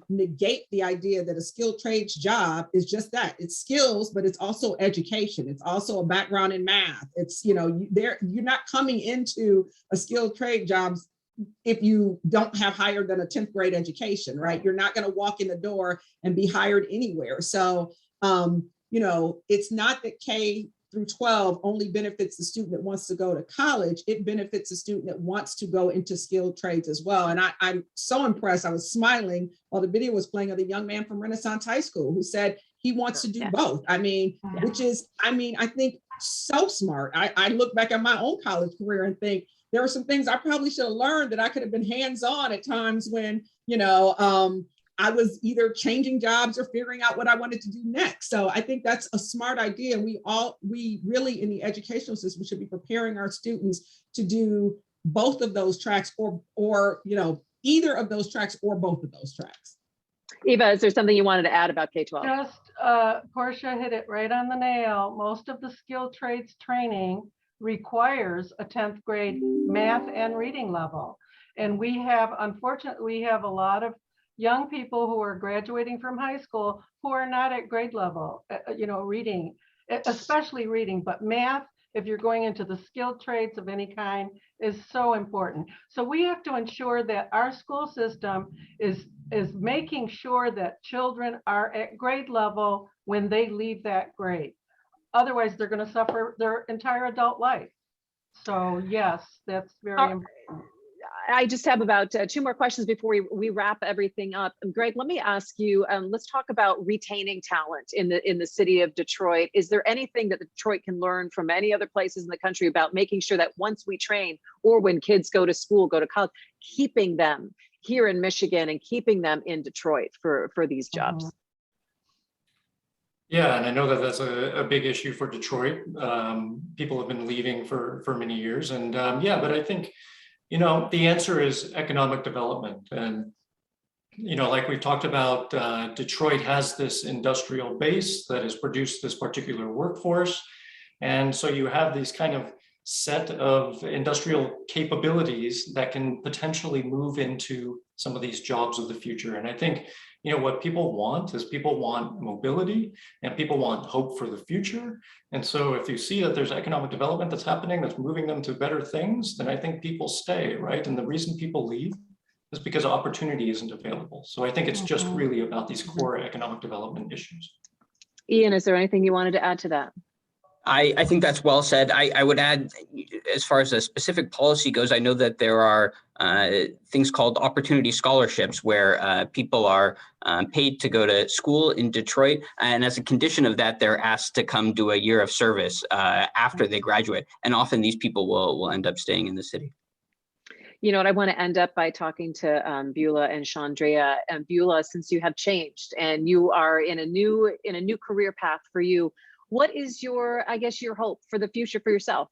negate the idea that a skilled trades job is just that. It's skills, but it's also education. It's also a background in math. It's, you know, you're not coming into a skilled trade jobs if you don't have higher than a 10th grade education, right? You're not going to walk in the door and be hired anywhere. So, you know, it's not that K through 12 only benefits the student that wants to go to college. It benefits the student that wants to go into skilled trades as well. And I'm so impressed. I was smiling while the video was playing of the young man from Renaissance High School who said he wants to do both. I mean, which is, I mean, I think so smart. I look back at my own college career and think there were some things I probably should have learned that I could have been hands-on at times when, you know, I was either changing jobs or figuring out what I wanted to do next. So I think that's a smart idea. We really in the educational system should be preparing our students to do both of those tracks or you know, either of those tracks or both of those tracks. Eva, is there something you wanted to add about K-12? Just, Portia hit it right on the nail. Most of the skilled trades training requires a 10th grade math and reading level. And we have, unfortunately, we have a lot of young people who are graduating from high school who are not at grade level, you know, reading, especially reading, but math, if you're going into the skilled trades of any kind, is so important. So we have to ensure that our school system is making sure that children are at grade level when they leave that grade. Otherwise, they're going to suffer their entire adult life. So yes, that's very important. I just have about 2 more questions before we wrap everything up. Greg, let me ask you, let's talk about retaining talent in the city of Detroit. Is there anything that Detroit can learn from any other places in the country about making sure that once we train or when kids go to school, go to college, keeping them here in Michigan and keeping them in Detroit for these jobs? Yeah, and I know that that's a big issue for Detroit. People have been leaving for many years. And yeah, but I think, you know, the answer is economic development. And, you know, like we've talked about, Detroit has this industrial base that has produced this particular workforce. And so you have these kind of set of industrial capabilities that can potentially move into some of these jobs of the future. And I think, you know, what people want is people want mobility and people want hope for the future. And so if you see that there's economic development that's happening, that's moving them to better things, then I think people stay, right? And the reason people leave is because opportunity isn't available. So I think it's just really about these core economic development issues. Ian, is there anything you wanted to add to that? I think that's well said. I would add, as far as a specific policy goes, I know that there are things called opportunity scholarships where people are paid to go to school in Detroit. And as a condition of that, they're asked to come do a year of service after they graduate. And often these people will end up staying in the city. You know what, I want to end up by talking to Beulah and Chondria. And Beulah, since you have changed and you are in a new career path for you, what is your, I guess, your hope for the future for yourself?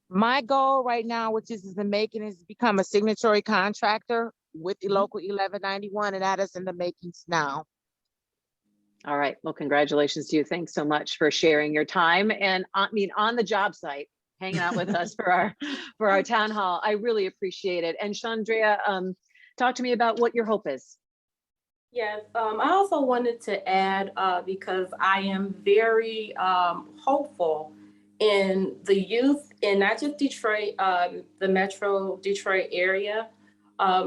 My goal right now, which is in the making, is to become a signatory contractor with the local 1191, and that is in the makings now. All right, well, congratulations to you. Thanks so much for sharing your time and on the job site, hanging out with us for our town hall. I really appreciate it. And Chondria, talk to me about what your hope is. Yes, I also wanted to add, because I am very hopeful in the youth in not just Detroit, the Metro Detroit area.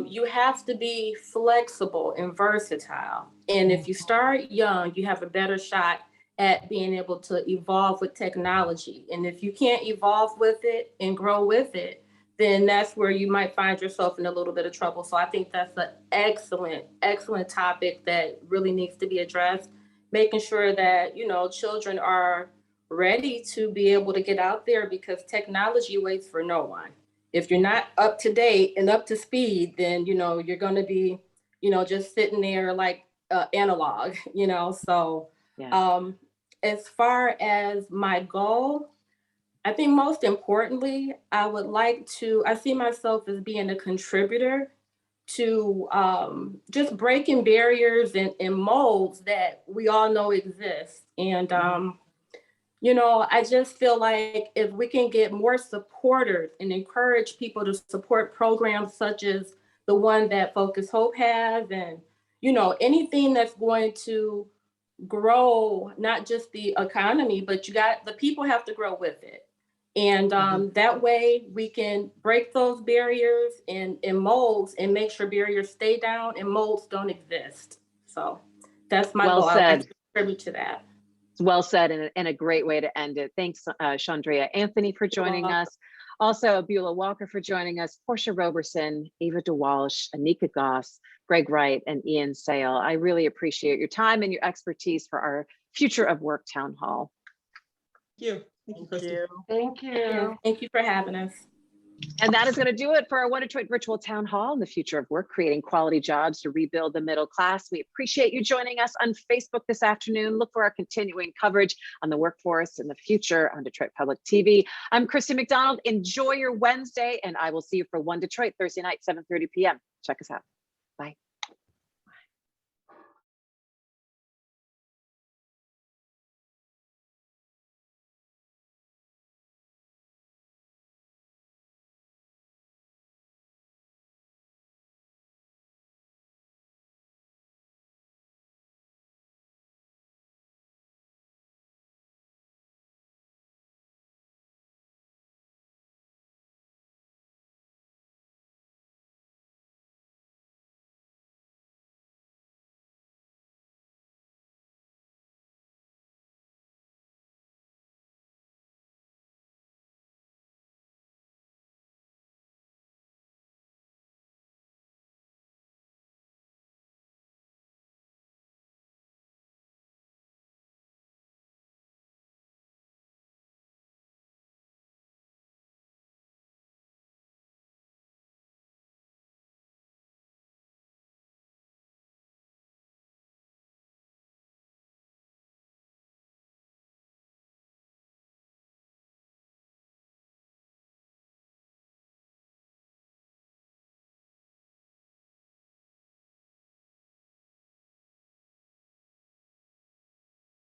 You have to be flexible and versatile. And if you start young, you have a better shot at being able to evolve with technology. And if you can't evolve with it and grow with it, then that's where you might find yourself in a little bit of trouble. So I think that's an excellent topic that really needs to be addressed, making sure that, you know, children are ready to be able to get out there, because technology waits for no one. If you're not up to date and up to speed, then, you know, you're going to be, you know, just sitting there like analog, you know. So as far as my goal, I think most importantly, I see myself as being a contributor to just breaking barriers and molds that we all know exist. And, you know, I just feel like if we can get more supporters and encourage people to support programs such as the one that Focus Hope has, and, you know, anything that's going to grow, not just the economy, but the people have to grow with it. And that way we can break those barriers and molds and make sure barriers stay down and molds don't exist. So that's my goal. Well said. I'd like to contribute to that. Well said, and a great way to end it. Thanks, Chondria Anthony, for joining us. Also, Beulah Walker for joining us, Portia Roberson, Eva Dewaelsche, Anika Goss, Greg Wright, and Ian Seyal. I really appreciate your time and your expertise for our Future of Work Town Hall. Thank you. Thank you, Christy. Thank you. Thank you for having us. And that is going to do it for our One Detroit Virtual Town Hall on the future of work, creating quality jobs to rebuild the middle class. We appreciate you joining us on Facebook this afternoon. Look for our continuing coverage on the workforce in the future on Detroit Public TV. I'm Christy McDonald. Enjoy your Wednesday, and I will see you for One Detroit Thursday night, 7:30 p.m. Check us out. Bye.